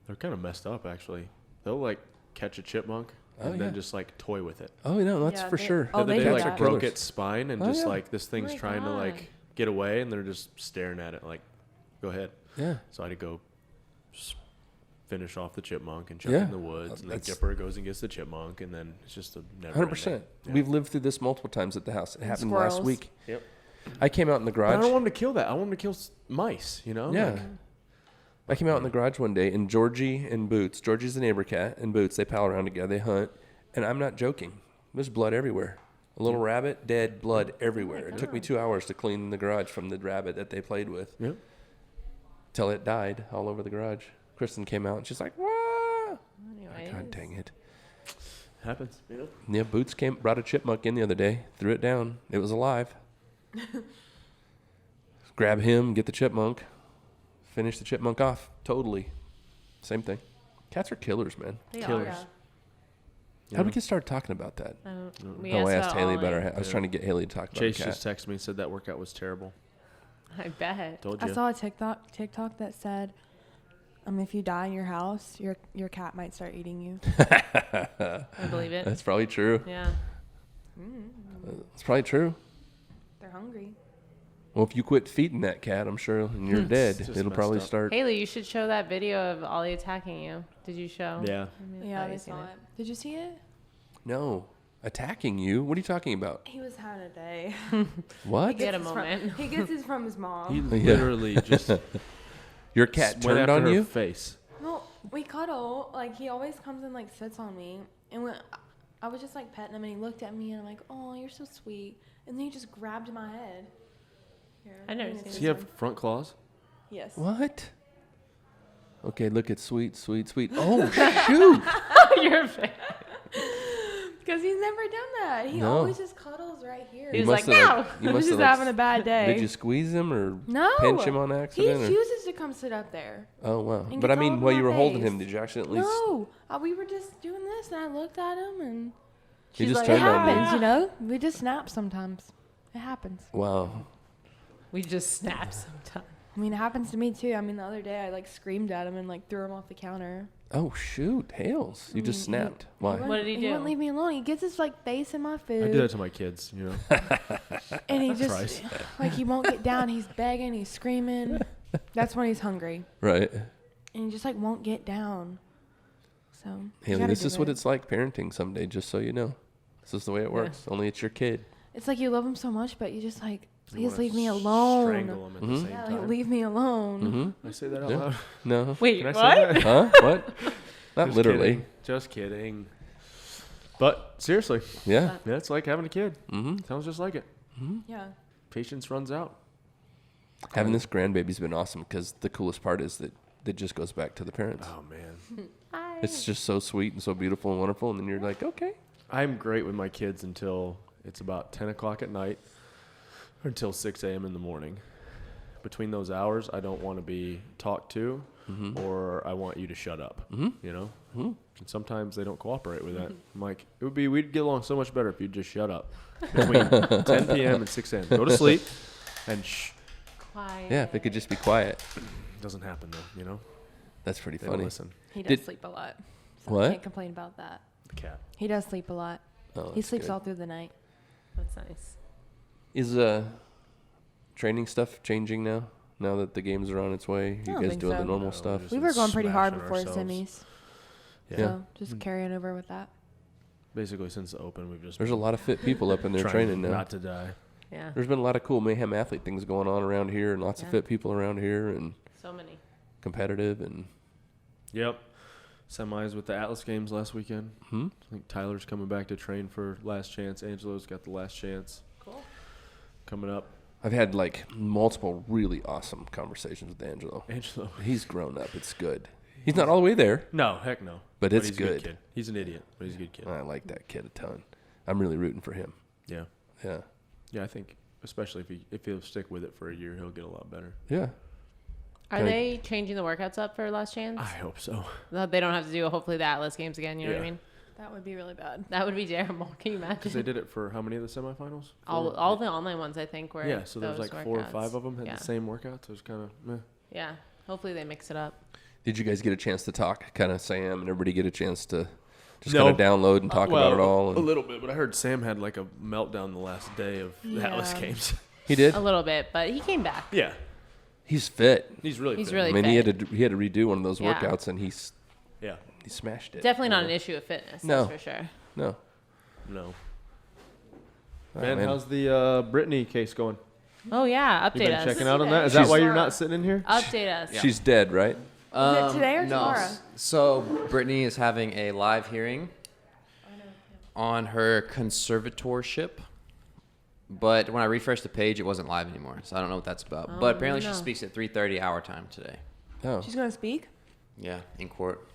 they're kind of messed up, actually. They'll, like, catch a chipmunk Oh, and yeah. then just, like, toy with it. Oh, no, that's Yeah, for they- sure. Oh, The other they day, do like, that. broke Killers. its spine, and Oh, just, yeah. like, this thing's my trying to, God. like, get away, and they're just staring at it, like, go ahead. Yeah. So I had to go finish off the chipmunk and chuck Yeah. it in the woods. And then That's- Dipper goes and gets the chipmunk, and then it's just a never 100%. ending. We've lived through this multiple times at the house. It happened last squirrels. week. Yep. I came out in the But I garage. don't want them to kill that. I want them to kill mice, you know? Yeah. Like, I came out in the garage one day, and Georgie and Boots, Georgie's the neighbor cat, and Boots, they pal around together, they hunt, and I'm not joking. There's blood everywhere. A little rabbit, dead, blood everywhere. It took me 2 hours to clean the garage from the rabbit that they played with, yep. till it died all over the garage. Kristen came out, and she's like, "Wah!" Anyways. God dang it. Happens. You know? Yeah, Boots brought a chipmunk in the other day, threw it down. It was alive. Grab him, get the chipmunk, finish the chipmunk off. Totally. Same thing. Cats are killers, man. They Killers. are. How did we get started talking about that? We I asked Haley about all her. I was trying to get Haley to talk about Chase her cat. just texted me and said that workout was terrible. I bet. Told I you. saw a TikTok that said, if you die in your house, your cat might start eating you. I believe it. That's probably true. Yeah. It's probably true. hungry. Well, if you quit feeding that cat, I'm sure, and you're dead, just it'll messed probably up. start. Haley, you should show that video of Ollie attacking you. Did you show? Yeah. Yeah, I I seen saw it. Did you see it? No. Attacking you? What are you talking about? He was having a day. What? Get a his moment. He gets his from his He mom. literally just Your cat went turned after on her you? face. Well, we cuddle. Like, he always comes and, like, sits on me. And when I was just, like, petting him, and he looked at me, and I'm like, oh, you're so sweet. And then he just grabbed my head. Here, I never mean, seen it's Does he have one. front claws? Yes. What? Okay, look at sweet. Oh, shoot. Your face. Because he's never done that. He No. always just cuddles right here. He was must like, have, no. you He was must just have, having a bad day. Did you squeeze him or No. pinch him on He accident? Or? chooses to come sit up there. Oh, wow. and But gets I all mean, over while my you were holding face. him, did you accidentally? No. We were just doing this, and I looked at him, and He she's just like, it turned on you. happens, you know? We just snap sometimes. It happens. Wow. We just snap sometimes. I mean, it happens to me, too. I mean, the other day, I, like, screamed at him and, like, threw him off the counter. Oh, shoot. Hales. You just snapped. Why? What did he He do? wouldn't leave me alone. He gets his, like, face in my food. I do that to my kids, you know. And he just, Price. like, he won't get down. He's begging. He's screaming. That's when he's hungry. Right. And he just, like, won't get down. So, you Haley, gotta this do is what it. it's like parenting someday, just so you know. This is the way it works. Only it's your kid. It's like you love him so much, but you just, like, You please wanna leave me alone. Strangle them at the same Yeah, time. like, leave me alone. Mm-hmm. Can I say that out Yeah. loud? No. Wait, Can I what? say that? Huh? What? Not Just literally. kidding. Just kidding. But seriously, Yeah. yeah, it's like having a kid. Mm-hmm. Sounds just like it. Yeah. Patience runs out. Having this grandbaby's been awesome because the coolest part is that it just goes back to the parents. Oh man, It's just so sweet and so beautiful and wonderful. And then you're like, okay. I'm great with my kids until it's about 10 o'clock at night or until 6 a.m. in the morning. Between those hours, I don't want to be talked to or I want you to shut up, you know? And sometimes they don't cooperate with that. I'm like, we'd get along so much better if you'd just shut up. Between 10 p.m. and 6 a.m. Go to sleep and shh. Quiet. Yeah, if it could just be quiet. Doesn't happen though, you know? That's pretty They don't funny. listen. He does Did- sleep a lot. So What? I can't complain about that. The cat. He does sleep a lot. Oh, He that's sleeps good. all through the night. That's nice. Is training stuff changing now? Now that the games are on its way, I you don't guys think doing so. the normal No, stuff? just We were going pretty hard smashing before ourselves. semis. Yeah. Yeah. So just carrying over with that. Basically, since the open, we've just There's a lot of fit people up in there trying training now. not to die. Yeah. There's been a lot of cool Mayhem Athlete things going on around here, and lots of Yeah. fit people around here, and So many. competitive, and Yep. Semis with the Atlas games last weekend. I think Tyler's coming back to train for last chance. Angelo's got the last chance Cool. coming up. I've had like multiple really awesome conversations with Angelo. Angelo. He's grown up. It's good. He's not all the way there. No, heck no. But it's he's a good. kid. He's an idiot, but he's a good kid. I like that kid a ton. I'm really rooting for him. Yeah. Yeah. Yeah, I think especially if he'll stick with it for a year, he'll get a lot better. Yeah. Are Kinda- they changing the workouts up for last chance? I hope so. They don't have to do hopefully the Atlas games again. You know what I Yeah. mean? That would be really bad. That would be terrible. Can you Because they imagine? did it for how many of the semifinals? All the online ones I think were. Yeah, so there was those like 4 or workouts. 5 of them had Yeah. the same workouts. It was kind of meh. Yeah. Hopefully they mix it up. Did you guys get a chance to talk, kind of Sam and everybody get a chance to just No. kind of download and talk about it all? A And little bit, but I heard Sam had like a meltdown the last day of the Atlas Yeah. games. he did. A little bit, but he came back. Yeah, He's fit. he's really He's fit. really I mean, fit. he had to redo one of those Yeah. workouts, and he Yeah, smashed it. Definitely not an issue of fitness. No. That's for sure. No. no. Oh, Man, how's the Brittany case going? Oh yeah, You update been us. checking out on that? Is She's- that why you're not sitting in here? Update us. She's dead, right? Is it today or no. tomorrow? So Brittany is having a live hearing on her conservatorship. But when I refreshed the page, it wasn't live anymore. So I don't know what that's about. but apparently no. she speaks at 3:30 our time today. Oh, She's going to speak? Yeah, in court.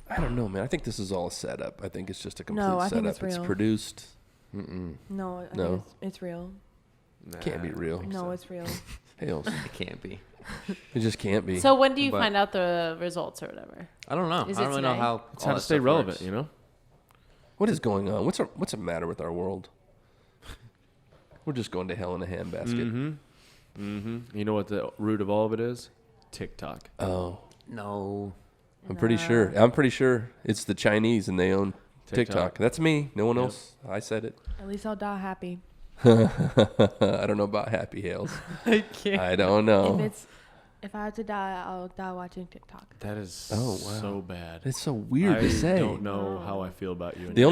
I don't know, man. I think this is all a setup. I think it's just a complete No, I setup. think it's real. produced. No, I No. think it's real. Can't be real. No, it's real. Hales. It can't be. It just can't be. So when do you But- find out the results or whatever? I don't know. Is I it don't really know today? how. It's all how to that stay stuff relevant, works. you know? What is going on? What's the matter with our world? We're just going to hell in a handbasket. You know what the root of all of it is? TikTok. Oh, No. I'm pretty sure. I'm pretty sure it's the Chinese and they own TikTok. TikTok. That's me. No one Yep. else. I said it. At least I'll die happy. I don't know about Happy Hails. I can't. I don't know. If I have to die, I'll die watching TikTok. That is so bad. It's so weird to say. I don't know how I feel about you. The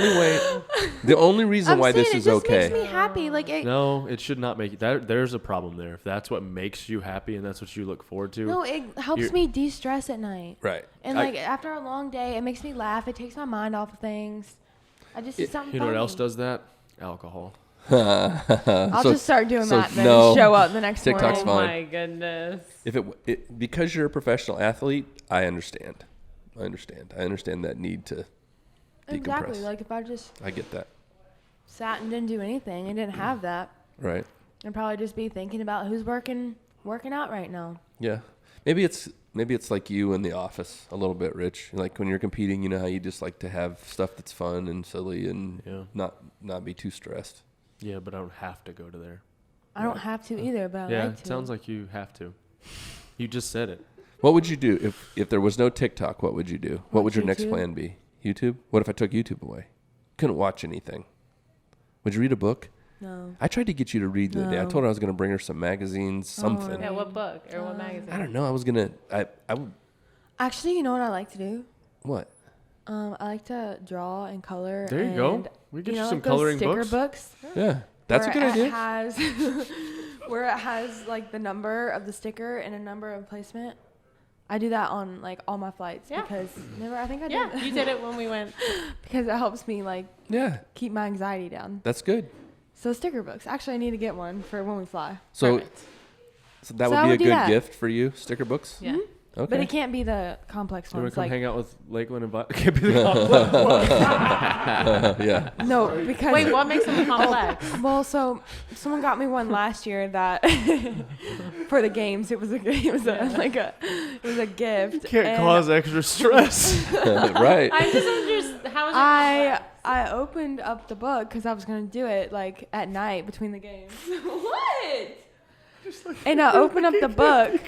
only reason why this is okay. It makes me happy. Like No, it should not make you. There's a problem there. If that's what makes you happy and that's what you look forward to. No, it helps me de-stress at night. Right. And after a long day, it makes me laugh. It takes my mind off of things. I just see something. You know what funny. else does that? Alcohol. I'll just start doing that then and show up the next TikTok's morning. fine. Oh my goodness. If because you're a professional athlete, I understand. I understand that need to decompress. Exactly. Like if I just I get that. sat and didn't do anything and didn't have that, Right. I'd probably just be thinking about who's working out right now. Yeah. Maybe it's like you in the office a little bit, Rich. Like when you're competing, you know how you just like to have stuff that's fun and silly and not be too stressed. Yeah, but I don't have to go to there. I don't have to either, but I Yeah, like to. it sounds like you have to. You just said it. What would you do if there was no TikTok? What would you do? What would your next YouTube? plan be? YouTube? What if I took YouTube away? Couldn't watch anything. Would you read a book? No. I tried to get you to read the other day. I No. told her I was going to bring her some magazines, something. Yeah, what book or what magazine? I don't know. I was going to, I would, Actually, you know what I like to do? what? I like to draw and color. There you go. We get you some like those coloring sticker books. Yeah. That's a good where idea. It has where it has like the number of the sticker and a number of placement. I do that on like all my flights because I think I did. Yeah, you did it when we went. Because it helps me like Yeah. keep my anxiety down. That's good. So sticker books. Actually, I need to get one for when we fly. So, Perfect. so that So I would would be do a good that. gift for you, sticker books? Yeah. Okay. But it can't be the complex You want ones. to come Like hang out with Lakeland and can't be the complex. Yeah. no, because Wait, what makes them complex? well, so someone got me one last year that for the games. It was a gift. Can't and cause extra stress. Right. I'm just understand. How is it I opened up the book because I was gonna do it like at night between the games. What? And I opened up the book,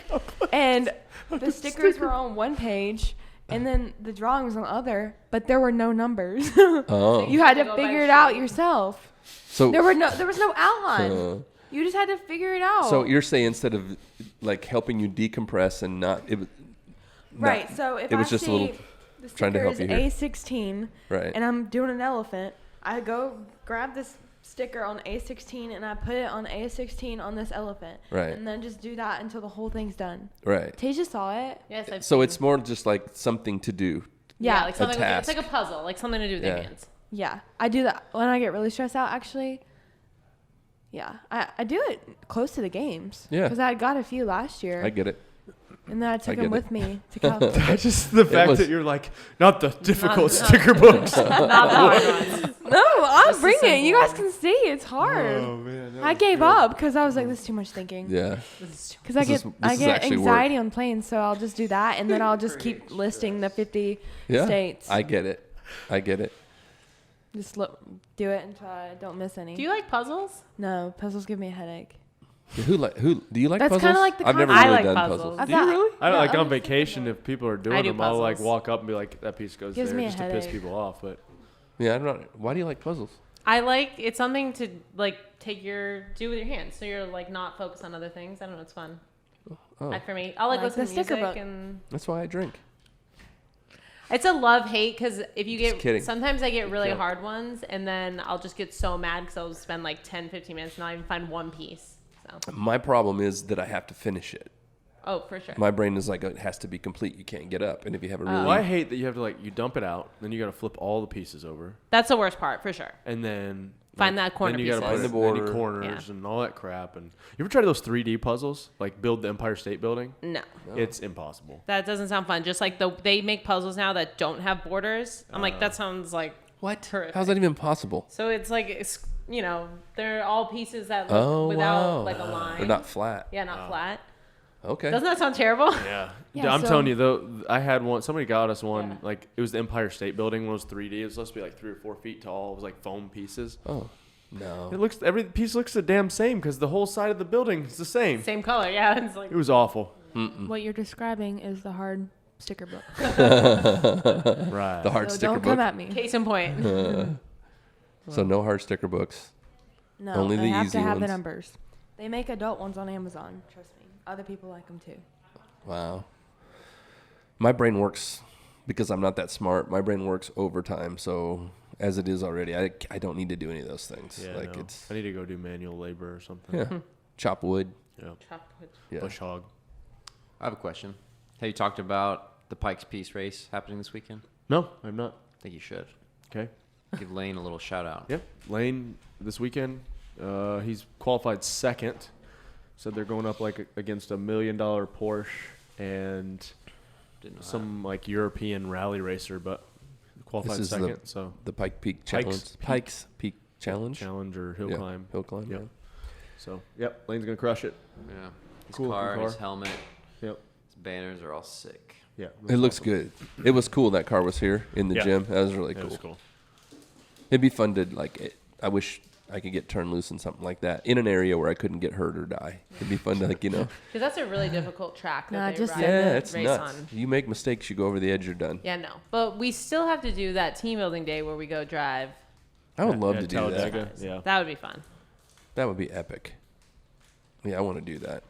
and the stickers were on one page, and then the drawing was on the other, but there were no numbers. Oh. You had to Go by figure it shape. out yourself. So There was no outline. You just had to figure it out. So you're saying instead of like helping you decompress and not it was right. So if it was I just a see little the trying to sticker help is you here. A16, right. and I'm doing an elephant, I go grab this sticker on A16 and I put it on A16 on this elephant. Right. And then just do that until the whole thing's done. Right. Tasia saw it. Yes, I've So seen. it's more just like something to do. Yeah, like something. task. It's like a puzzle, like something to do with your Yeah. hands. Yeah. I do that when I get really stressed out, actually. Yeah. I do it close to the games. Yeah. Because I got a few last year. I get it. And then I took get them it. with me to California. Just the fact was- that you're like, not the difficult Not- sticker books. Not the hard ones. No, I'm Just the bringing it. You simple. guys can see it's hard. Man, that I was gave good. up because I was like, this is too much thinking. Yeah. Because I This get is actually work. anxiety on planes, so I'll just do that, and then I'll just keep listing the 50 Yeah. states. I get it. Just do it until I don't miss any. Do you like puzzles? No, puzzles give me a headache. Who do you like That's puzzles? kinda like the I've never I really like done puzzles. puzzles. I Do you thought- really? I don't Yeah, like other on people vacation do. if people are I doing do them. I'll like puzzles. walk up and be like, that piece goes Gives there me a just to piss headache. people off. But Yeah, I'm not. Why do you like puzzles? I like it's something to like do with your hands, so you're like not focused on other things. I don't know, it's fun. Oh, For me, I like Like listen the to sticker music, book. and that's why I drink. it's a love hate because if you Just get kidding. sometimes I get really Yeah. hard ones, and then I'll just get so mad because I'll spend like 10-15 minutes and not even find one piece. So My problem is that I have to finish it. oh, for sure. My brain is like it has to be complete. You can't get up, and if you have a really well, I hate that you have to like you dump it out, then you got to flip all the pieces over, That's the worst part for sure. and then Find that corner Then you gotta pieces. put Find the any border. corners Yeah. and all that crap. And you ever tried those 3D puzzles, like build the Empire State Building? No, It's impossible. that doesn't sound fun. Just like they make puzzles now that don't have borders. I'm like, that sounds like what? horrific. How's that even possible? So it's like they're all pieces that look without like a line. They're not flat. Yeah, not flat. Okay. Doesn't that sound terrible? Yeah. Yeah, I'm so- telling you though, I had one. Somebody got us one. Yeah. Like it was the Empire State Building. One was 3D. It was supposed to be like 3 or 4 feet tall. It was like foam pieces. Oh no. Every piece looks the damn same because the whole side of the building is the same. Same color. Yeah, it's like It was awful. What you're describing is the hard sticker book. Right. The hard So sticker don't book. come at me. case in point. So no hard sticker books. No, Only they the have easy to have the ones. numbers. They make adult ones on Amazon. Trust me. Other people like them too. Wow. My brain works because I'm not that smart. My brain works overtime. So as it is already, I don't need to do any of those things. Yeah, like no. it's I need to go do manual labor or something. yeah, chop wood. Yeah. Yeah. Bush hog. I have a question. Have you talked about the Pikes Peak race happening this weekend? No, I'm not. I think you should. Okay. Give Lane a little shout out. Yep. Lane this weekend, he's qualified second. So they're going up like against $1 million Porsche and Didn't know some like European rally racer, but qualified This is second. So The Pike Peak Challenge. Pikes Peak Challenge. challenge or hill Yeah, climb. Hill climb. Yep. Yeah. So yep, Lane's gonna crush it. Yeah. His Cool looking car, car. his helmet, Yep. his banners are all sick. Yeah. It looks good. It was cool that car was here in the Yeah. gym. That was really That cool. was cool. It'd be fun to I wish I could get turned loose in something like that in an area where I couldn't get hurt or die. It'd be fun to Because that's a really difficult track that Nah, they just ride send Yeah, the it's race nuts. on. You make mistakes, you go over the edge, you're done. Yeah, no. But we still have to do that team building day where we go drive. I would love At to do that. Talladega. Yeah. That would be fun. That would be epic. Yeah, I want to do that.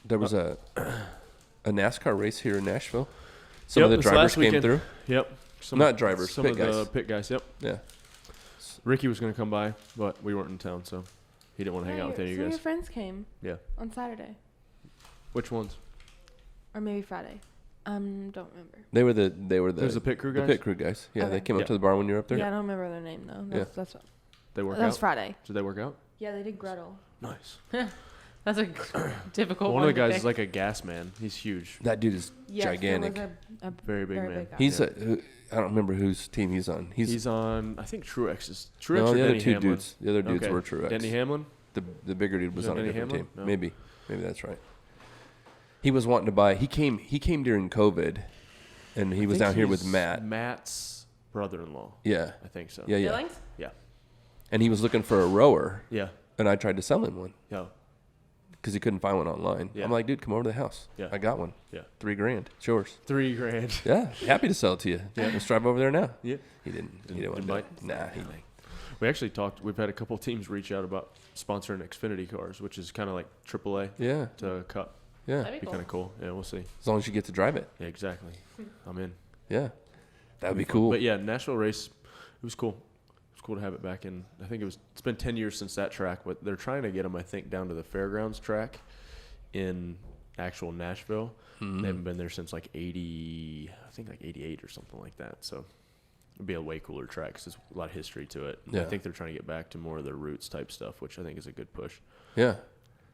There was a NASCAR race here in Nashville. Some of the this drivers last came weekend. through. Yep. Not drivers, some pit of guys. the pit guys. Yep. Yeah. Ricky was gonna come by, but we weren't in town, so he didn't want to hang Yeah, out with any of some you of your guys. friends came Yeah. on Saturday. Which ones? Or maybe Friday. Don't remember. They were the There's the pit crew the guys. pit crew guys. Yeah, they Okay. came up Yeah. to the bar when you were up there. Yeah, I don't remember their name though. That's They work that was out. Friday. Did they work out? Yeah, they did Gretel. Nice. That's a difficult One one. of the to guys pick. is like a gas man. He's huge. That dude is Yes, gigantic. There was a Very big man. guy. He's I don't remember whose team he's on. He's on. I think Truex's. Truex no, or the other Denny two Hamlin? dudes. The other dudes Okay. were Truex. Denny Hamlin. The bigger dude was Is that on a Denny different Hamlin? team. No. Maybe that's right. He was wanting to buy. He came during COVID, and he I was think down here with he's Matt. Matt's brother-in-law. Yeah, I think so. yeah. Billings? Yeah. And he was looking for a rower, Yeah. and I tried to sell him one Yeah. because he couldn't find one online. Yeah. I'm like, dude, come over to the house. Yeah. I got one. Yeah. $3,000. It's yours. $3,000. Yeah, happy to sell it to you. Yeah, let's drive over there now. Yeah. He didn't Didn't want to bite? Nah, he We actually talked. We've had a couple teams reach out about sponsoring Xfinity cars, which is kind of like AAA yeah, to Cup. yeah. That'd Be be cool. kind of cool. Yeah, we'll see. As long as you get to drive it. Yeah, exactly. I'm in. Yeah, that'd be fun. cool. But yeah, Nashville race, it was cool. It was cool to have it back in. I think it's been 10 years since that track, but they're trying to get them, I think, down to the fairgrounds track in actual Nashville. Mhm. They haven't been there since like 80, I think like 88 or something like that. So it'd be a way cooler track because there's a lot of history to it. And I Yeah. think they're trying to get back to more of their roots type stuff, which I think is a good push. Yeah,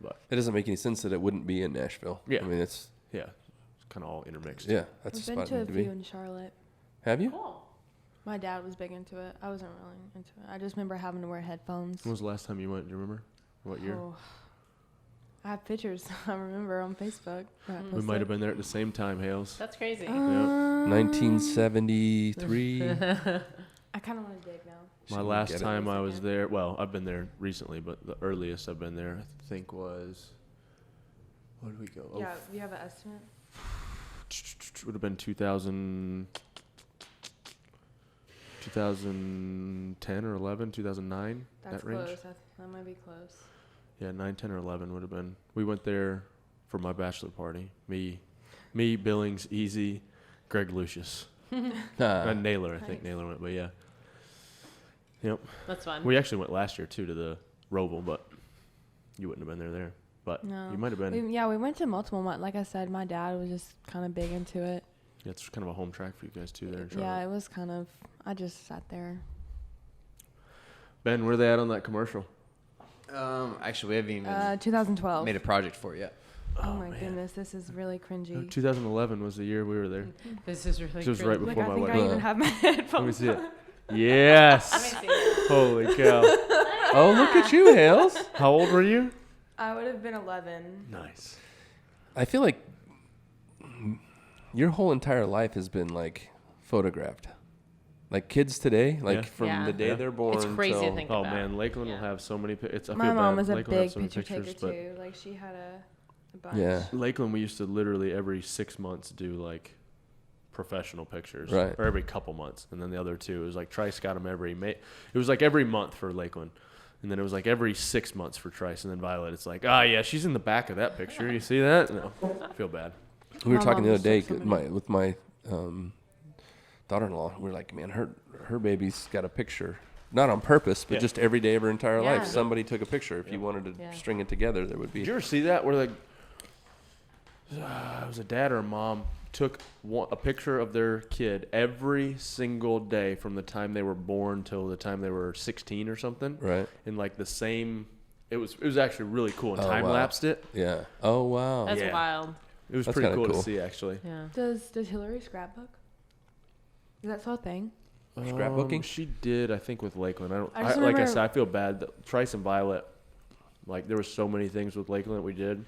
But it doesn't make any sense that it wouldn't be in Nashville. Yeah. I mean, it's yeah, it's kind of all intermixed. yeah, that's I've a been spot to a to few be. in Charlotte. Have you? Cool. My dad was big into it. I wasn't really into it. I just remember having to wear headphones. When was the last time you went? Do you remember? What year? Oh. I have pictures. I remember on Facebook. We might have been there at the same time, Hales. That's crazy. 1973. I kind of want to dig now. My Should last get it. time I was there, well, I've been there recently, but the earliest I've been there, I think was, where did we go? Yeah, you have an estimate? Would have been 2010 or 11, 2009, That's that range. close. That might be close. Yeah, 9, 10, or 11 would have been. We went there for my bachelor party. Me, Billings, Easy, Greg Lucius. And Naylor, I think Nice. Naylor went, but yeah. Yep. That's fun. We actually went last year, too, to the Roval, but you wouldn't have been there. But No. you might have been. We went to multiple. Like I said, my dad was just kind of big into it. Yeah, it's kind of a home track for you guys, too, there in Yeah, Charlotte. it was kind of. I just sat there. Ben, where are they at on that commercial? Actually, we haven't even 2012. made a project for it yet. Oh my goodness, this is really cringy. 2011 was the year we were there. This is really It was right crazy. before Like I my think I wedding. even have my Let me headphones. see it. Yes. Let me see. Holy cow. Oh, look at you, Hales. How old were you? I would have been 11. Nice. I feel like your whole entire life has been like photographed. Like kids today, like Yeah. from Yeah. the day Yeah. they're born. It's crazy to till- think Oh about. man, Lakeland Yeah. will have so many. It's I My feel mom bad. was a Lakeland will have big so many picture taker pictures, but too. Like she had a bunch. Yeah. Lakeland, we used to literally every 6 months do like professional pictures, Right. or every couple months, and then the other 2, it was like Trice got them it was like every month for Lakeland, and then it was like every 6 months for Trice, and then Violet, it's like, yeah, she's in the back of that picture. You see that? No, I feel bad. We were My talking the mom other day just took so many. with my daughter-in-law. We were like, man, her baby's got a picture. Not on purpose, but Yeah. just every day of her entire Yeah. life. Somebody took a picture. If you wanted to Yeah. string it together, there would be. Did you ever see that where it was a dad or a mom took a picture of their kid every single day from the time they were born till the time they were 16 or something, Right. in like the same. It was actually really cool, and Oh, time wow. lapsed it. Yeah. Oh, wow. That's Yeah. wild. It was That's pretty kinda cool cool. to see, actually. Yeah. Does Hillary scrapbook? Is that still a thing? Scrapbooking? She did, I think, with Lakeland. I just like I remember- said, I feel bad that Trice and Violet, like there was so many things with Lakeland that we did.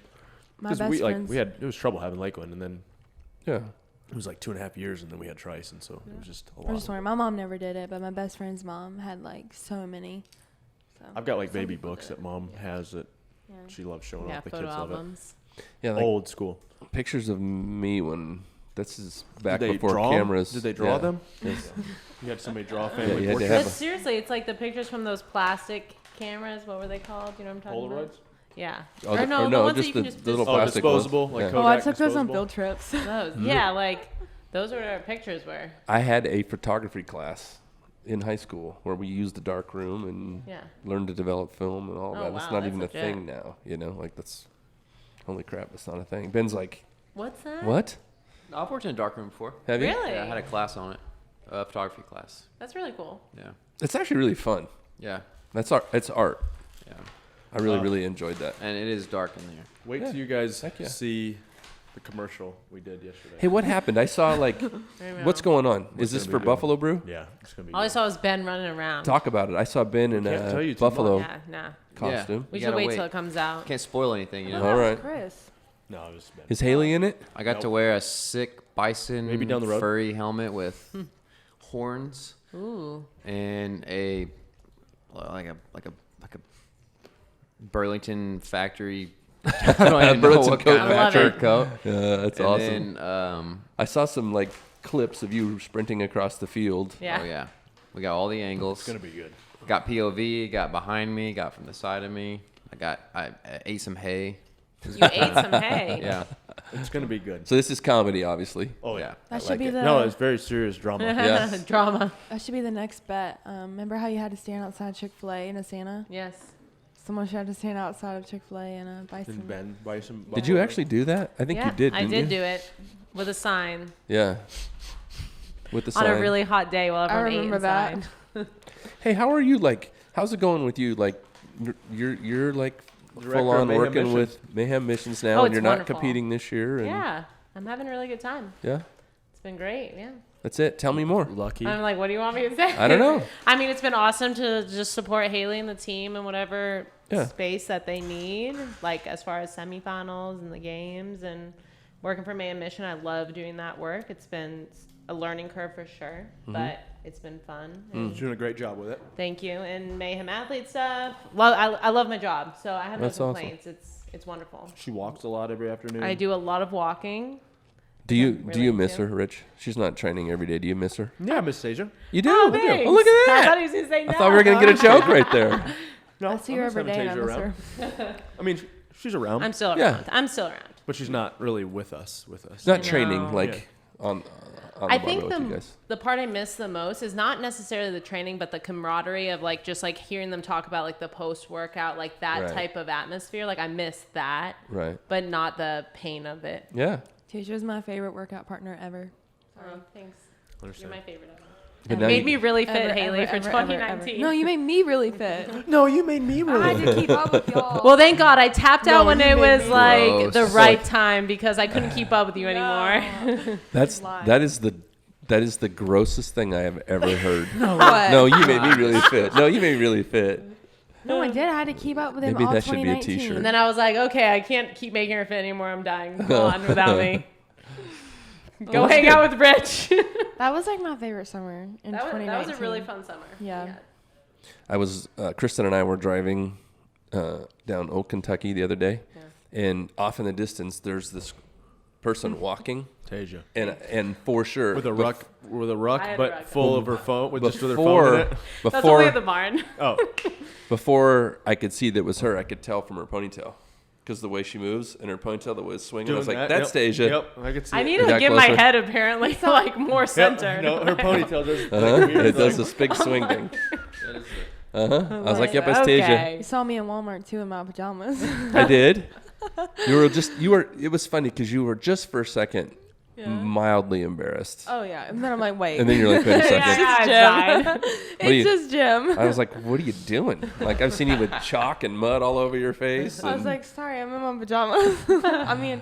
My 'Cause best friends. it was trouble having Lakeland, and then Yeah. it was like 2.5 years, and then we had Trice, and so it was just a I'm lot. just wondering. My mom never did it, but my best friend's mom had like so many. So I've got like some baby people books did that mom has that Yeah. she loves showing Yeah, off. The photo kids love albums. Yeah. it. Like Old school. pictures of me when this is back Did they before draw 'em? cameras. Did they draw Yeah. them? Yes. You had somebody draw a Yeah, family you had to portrait. have But seriously, it's like the pictures from those plastic cameras. What were they called? You know what I'm talking about? Polaroids? Yeah. Oh, or no, or the no, ones that just you can the just little Oh, plastic ones. disposable, like Yeah. Kodak Oh, I took those on disposable? field trips. those. Yeah, like those are what our pictures were. I had a photography class in high school where we used the dark room and Yeah. learned to develop film and all Oh, that. It's wow, not that's even a legit. thing now, like that's, holy crap, it's not a thing. Ben's like, What's that? what? I've worked in a darkroom before. Have you? Really? Yeah, I had a class on it, a photography class. That's really cool. Yeah, It's actually really fun. yeah, That's art. It's art. yeah. I really enjoyed that. And it is dark in there. Wait Yeah. till you guys Heck yeah. see the commercial we did yesterday. Hey, what happened? I saw like, what's going on? Is this gonna be for good? Buffalo Brew? Yeah, it's gonna be. All I good. saw was Ben running around. Talk about it. I saw Ben in can't tell a you too Buffalo Yeah, nah. costume. We You should gotta wait till it comes out. Can't spoil anything, you know. All right. Chris. No, it was bad. Is Haley in it? I got to Nope. wear a sick bison Maybe down the road. furry helmet with horns Ooh. and a Burlington factory. I don't even know Burlington what coat kind of factory. fur coat. Yeah, that's And awesome. then, I saw some like clips of you sprinting across the field. Yeah. oh yeah, we got all the angles. It's gonna be good. Got POV, got behind me, got from the side of me. I ate some hay. You ate some hay. Yeah, It's gonna be good. So this is comedy, obviously. Oh yeah. yeah. That should like be it. the. No, it's very serious drama. Yeah. Drama. That should be the next bet. Remember how you had to stand outside Chick-fil-A in a Santa? Yes. Someone should have to stand outside of Chick-fil-A in a bison. And Ben buy some. Did you actually do that? I think Yeah, you did. I Didn't did you? do it with a sign Yeah. With the on sign. a really hot day while I everyone ate remember that. inside. Hey, how are you? Like, how's it going with you? Like, you're like Director full of on Mayhem working Missions. with Mayhem Missions now, Oh, and it's you're not wonderful. competing this year. And Yeah. I'm having a really good time. Yeah. It's been great. Yeah. That's it. Tell me more. Lucky. I'm like, what do you want me to say? I don't know. I mean, it's been awesome to just support Haley and the team in whatever Yeah. space that they need, like as far as semifinals and the games and working for Mayhem Mission. I love doing that work. It's been a learning curve for sure, Mm-hmm. but it's been fun. Mm. And He's doing a great job with it. thank you. And Mayhem Athlete stuff. Well, I love my job, so I have no That's awesome. complaints. It's wonderful. She walks a lot every afternoon. I do a lot of walking. Do you Really do you miss do. her, Rich? She's not training every day. Do you miss her? Yeah, Miss Asia. You do. Oh, Oh, thanks. look at I that. thought he was gonna say no. I thought we were gonna get a joke right there. No, I see her I'm just every having day and I Tasia miss her. around. I mean, she's around, I'm still Yeah. around. I'm still around. but she's not really with us. Not I training know. like on the I think barbell with you guys. the part I miss the most is not necessarily the training, but the camaraderie of like just like hearing them talk about like the post workout, like that Right. type of atmosphere. Like I miss that, Right. but not the pain of it. Yeah. Tasha's my favorite workout partner ever. Oh, thanks. You're Understand. my favorite ever. But You now made you- me really fit, Ever, Haley, ever, for ever, ever, 2019. ever. No, you made me really fit. No, you made me I had to keep up with y'all. Well, thank God I tapped out No, when you it made was me like gross. the It's right like- time because I couldn't keep up with you anymore. That's Lie. that is the grossest thing I have ever heard. What? No, you made me really fit. No, you made me really fit. No, I did. I had to keep up with him Maybe all that should be a 2019. t-shirt. And then I was like, okay, I can't keep making her fit anymore. I'm dying. Go on without me. Go that's hang good. out with Rich. That was like my favorite summer in That 2019. was a really fun summer. Yeah. I was Kristen and I were driving down Oak, Kentucky the other day, and off in the distance there's this person walking, Tasia. and for sure With a ruck, I had a but ruck. full of her phone, with just with her phone in it. That's only at the barn. Oh, Before I could see that was her, I could tell from her ponytail. Because the way she moves and her ponytail, the way it's swinging, I was like, that's Tasia. Yep, I could see I it. need to Got get my closer. head apparently like more Yep, centered. no, her ponytail does. It does this big swing thing. I was like, yep, that's Tasia. You saw me in Walmart too in my pajamas. I did. It was funny because you were just for a second mildly embarrassed. Oh yeah, and then I'm like, wait. And then you're like, wait a second. Yeah, it's just Jim. I was like, what are you doing? Like, I've seen you with chalk and mud all over your face. I was like, sorry, I'm in my pajamas. I mean,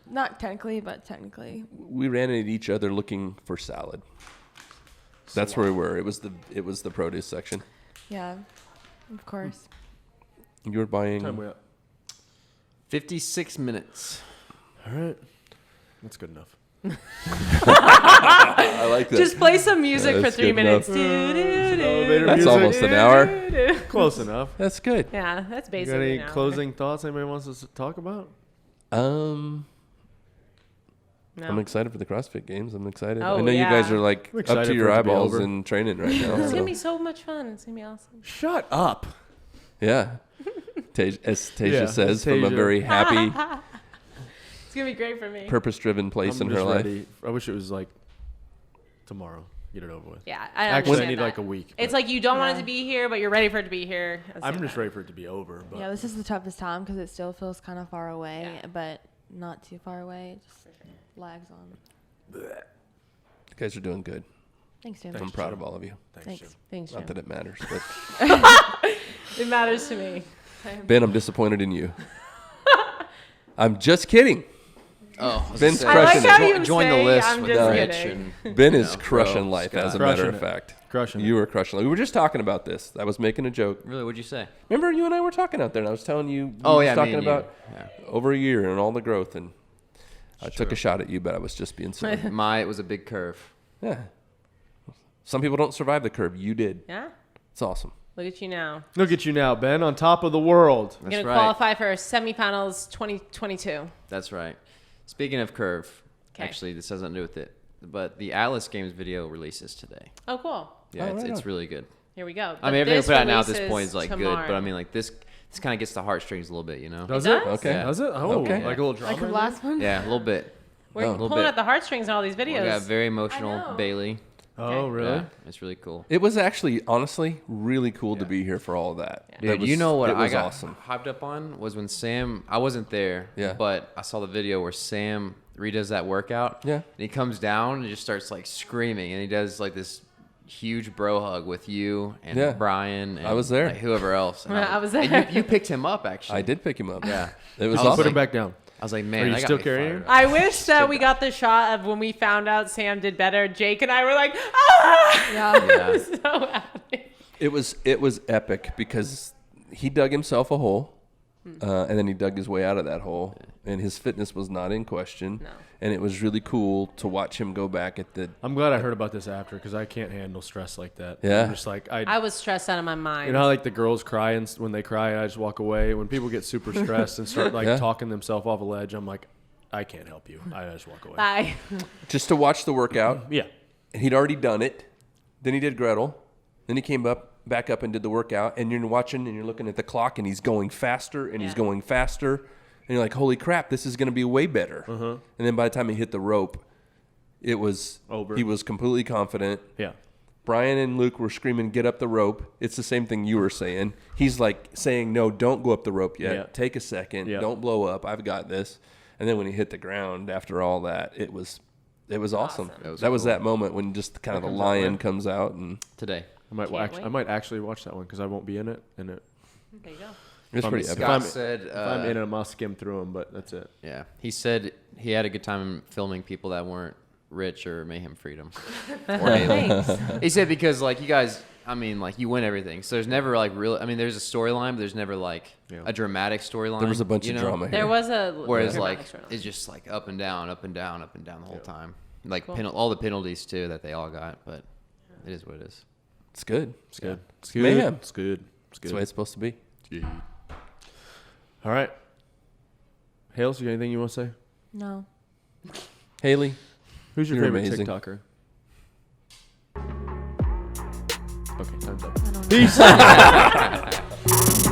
not technically, but technically. We ran into each other looking for salad. That's where we were. It was the produce section. Yeah, of course. You were buying. Time we up. 56 minutes. All right, that's good enough. I like that. Just play some music for that's 3 good minutes. enough. Elevator That's music. almost an hour. Close enough. That's good. Yeah, that's You got basically any an hour. closing thoughts anybody wants us to talk about? I'm No. excited for the CrossFit Games. I'm excited. Oh, I know you guys yeah. are like I'm up excited to your for it to be eyeballs over. in training right now. It's so. gonna be so much fun. It's gonna be awesome. Shut up. Yeah. As Tasia Yeah, says, as from a Tasia. very happy, It's gonna be great for me. purpose-driven place I'm in her just life. ready. I wish it was like tomorrow. Get it over with. Yeah, I Actually, I understand need that. like a week. It's but like you don't want it Yeah. to be here, but you're ready for it to be here. I'm just ready for it to be over. But Yeah, this is the toughest time because it still feels kind of far away, Yeah. but not too far away. It just lags on. You guys are doing good. Thanks, Jim. I'm proud of all of you. thanks, Jim. Thanks, Jim. Not that it matters, but It matters to me. Ben, I'm disappointed in you. I'm just kidding. Oh, Ben's I like crushing how it. you Join the say, list I'm with just Rich kidding. and Ben is No, crushing bro, life, Scott. as a matter Crushing of it. fact. Crushing You it. were crushing it. We were just talking about this. I was making a joke. Really, what'd you say? Remember, you and I were talking out there, and I was telling you. Oh, we yeah, was me talking and you. about Yeah. over a year and all the growth, and I took a shot at you, but I was just being silly. It was a big curve. Yeah. Some people don't survive the curve. You did. Yeah. It's awesome. Look at you now. Look at you now, Ben, on top of the world. You're That's gonna right. qualify for semifinals 2022. That's right. Speaking of curve, 'Kay. actually, this has nothing to do with it, but the Atlas Games video releases today. Oh, cool. Yeah, Oh, it's, right it's on. really good. Here we go. I But mean, everything we this put out now at this releases point is like good, tomorrow. but I mean, like this kind of gets the heartstrings a little bit, you know? Does It it? does? Okay. Yeah. Does it? Oh, Okay. like a little drama. Like the in last one? Yeah, a little bit. We're Oh. pulling Little bit. at the heartstrings in all these We videos. got very emotional I know. Bailey. there? Oh, really? Yeah, it's really cool. It was actually, honestly, really cool to be here for all of that. Yeah. That Dude, was- you know what it I was got awesome. hyped up on was when Sam. I wasn't there, Yeah. but I saw the video where Sam redoes that workout. Yeah. and he comes down and just starts like screaming, and he does like this huge bro hug with you and Yeah. Brian. And, I was there. like, whoever else. And I was and there. you picked him up actually. I did pick him up. Yeah. It was I was awesome. Put him back down. I was like, man, Are you that got still me carrying fired him? up. I wish that we got the shot of when we found out Sam did better. Jake and I were like, ah! Yeah. Yeah. So happy. It was epic because he dug himself a hole, and then he dug his way out of that hole, and his fitness was not in question. No. And it was really cool to watch him go back at the. I'm glad I heard about this after because I can't handle stress like that. Yeah. I'm just like I was stressed out of my mind. You know how like the girls cry and when they cry, I just walk away. When people get super stressed and start like Yeah. talking themselves off a ledge, I'm like, I can't help you. I just walk away. Bye. Just to watch the workout, Yeah. and he'd already done it. Then he did Gretel. Then he came back up and did the workout, and you're watching and you're looking at the clock, and he's going faster and he's Yeah. going faster, and you're like, holy crap, this is going to be way better. And then by the time he hit the rope, it was Over. He was completely confident. Yeah. Brian and Luke were screaming, get up the rope. It's the same thing you were saying. He's like saying, no, don't go up the rope yet. Yeah. Take a second. Yeah. Don't blow up. I've got this. And then when he hit the ground after all that, it was awesome. It was That moment when just kind of the comes out lion when? comes out, and Today. I might Can't I wait. might actually watch that one because I won't be in it. And it, There you go. it's I'm- pretty Scott- epic. I'm- Scott said, if I'm in it, I'll skim through them. But that's it. yeah, he said he had a good time filming people that weren't Rich or Mayhem Freedom. Or Haley. He said because like you guys, I mean, like you win everything, so there's never like real. I mean, there's a storyline, but there's never like Yeah. a dramatic storyline. There was a bunch you of know? drama here. There was a Whereas dramatic like storyline. it's just like up and down, up and down, up and down the whole time. Like Cool. all the penalties too that they all got, but it is what it is. It's good. It's good. It's good. Mayhem. It's good. It's That's good. the way it's supposed to be. All right. Hales, you got anything you want to say? No. Haley, Who's your You're favorite amazing. TikToker? Okay, time's up. I don't know. Peace.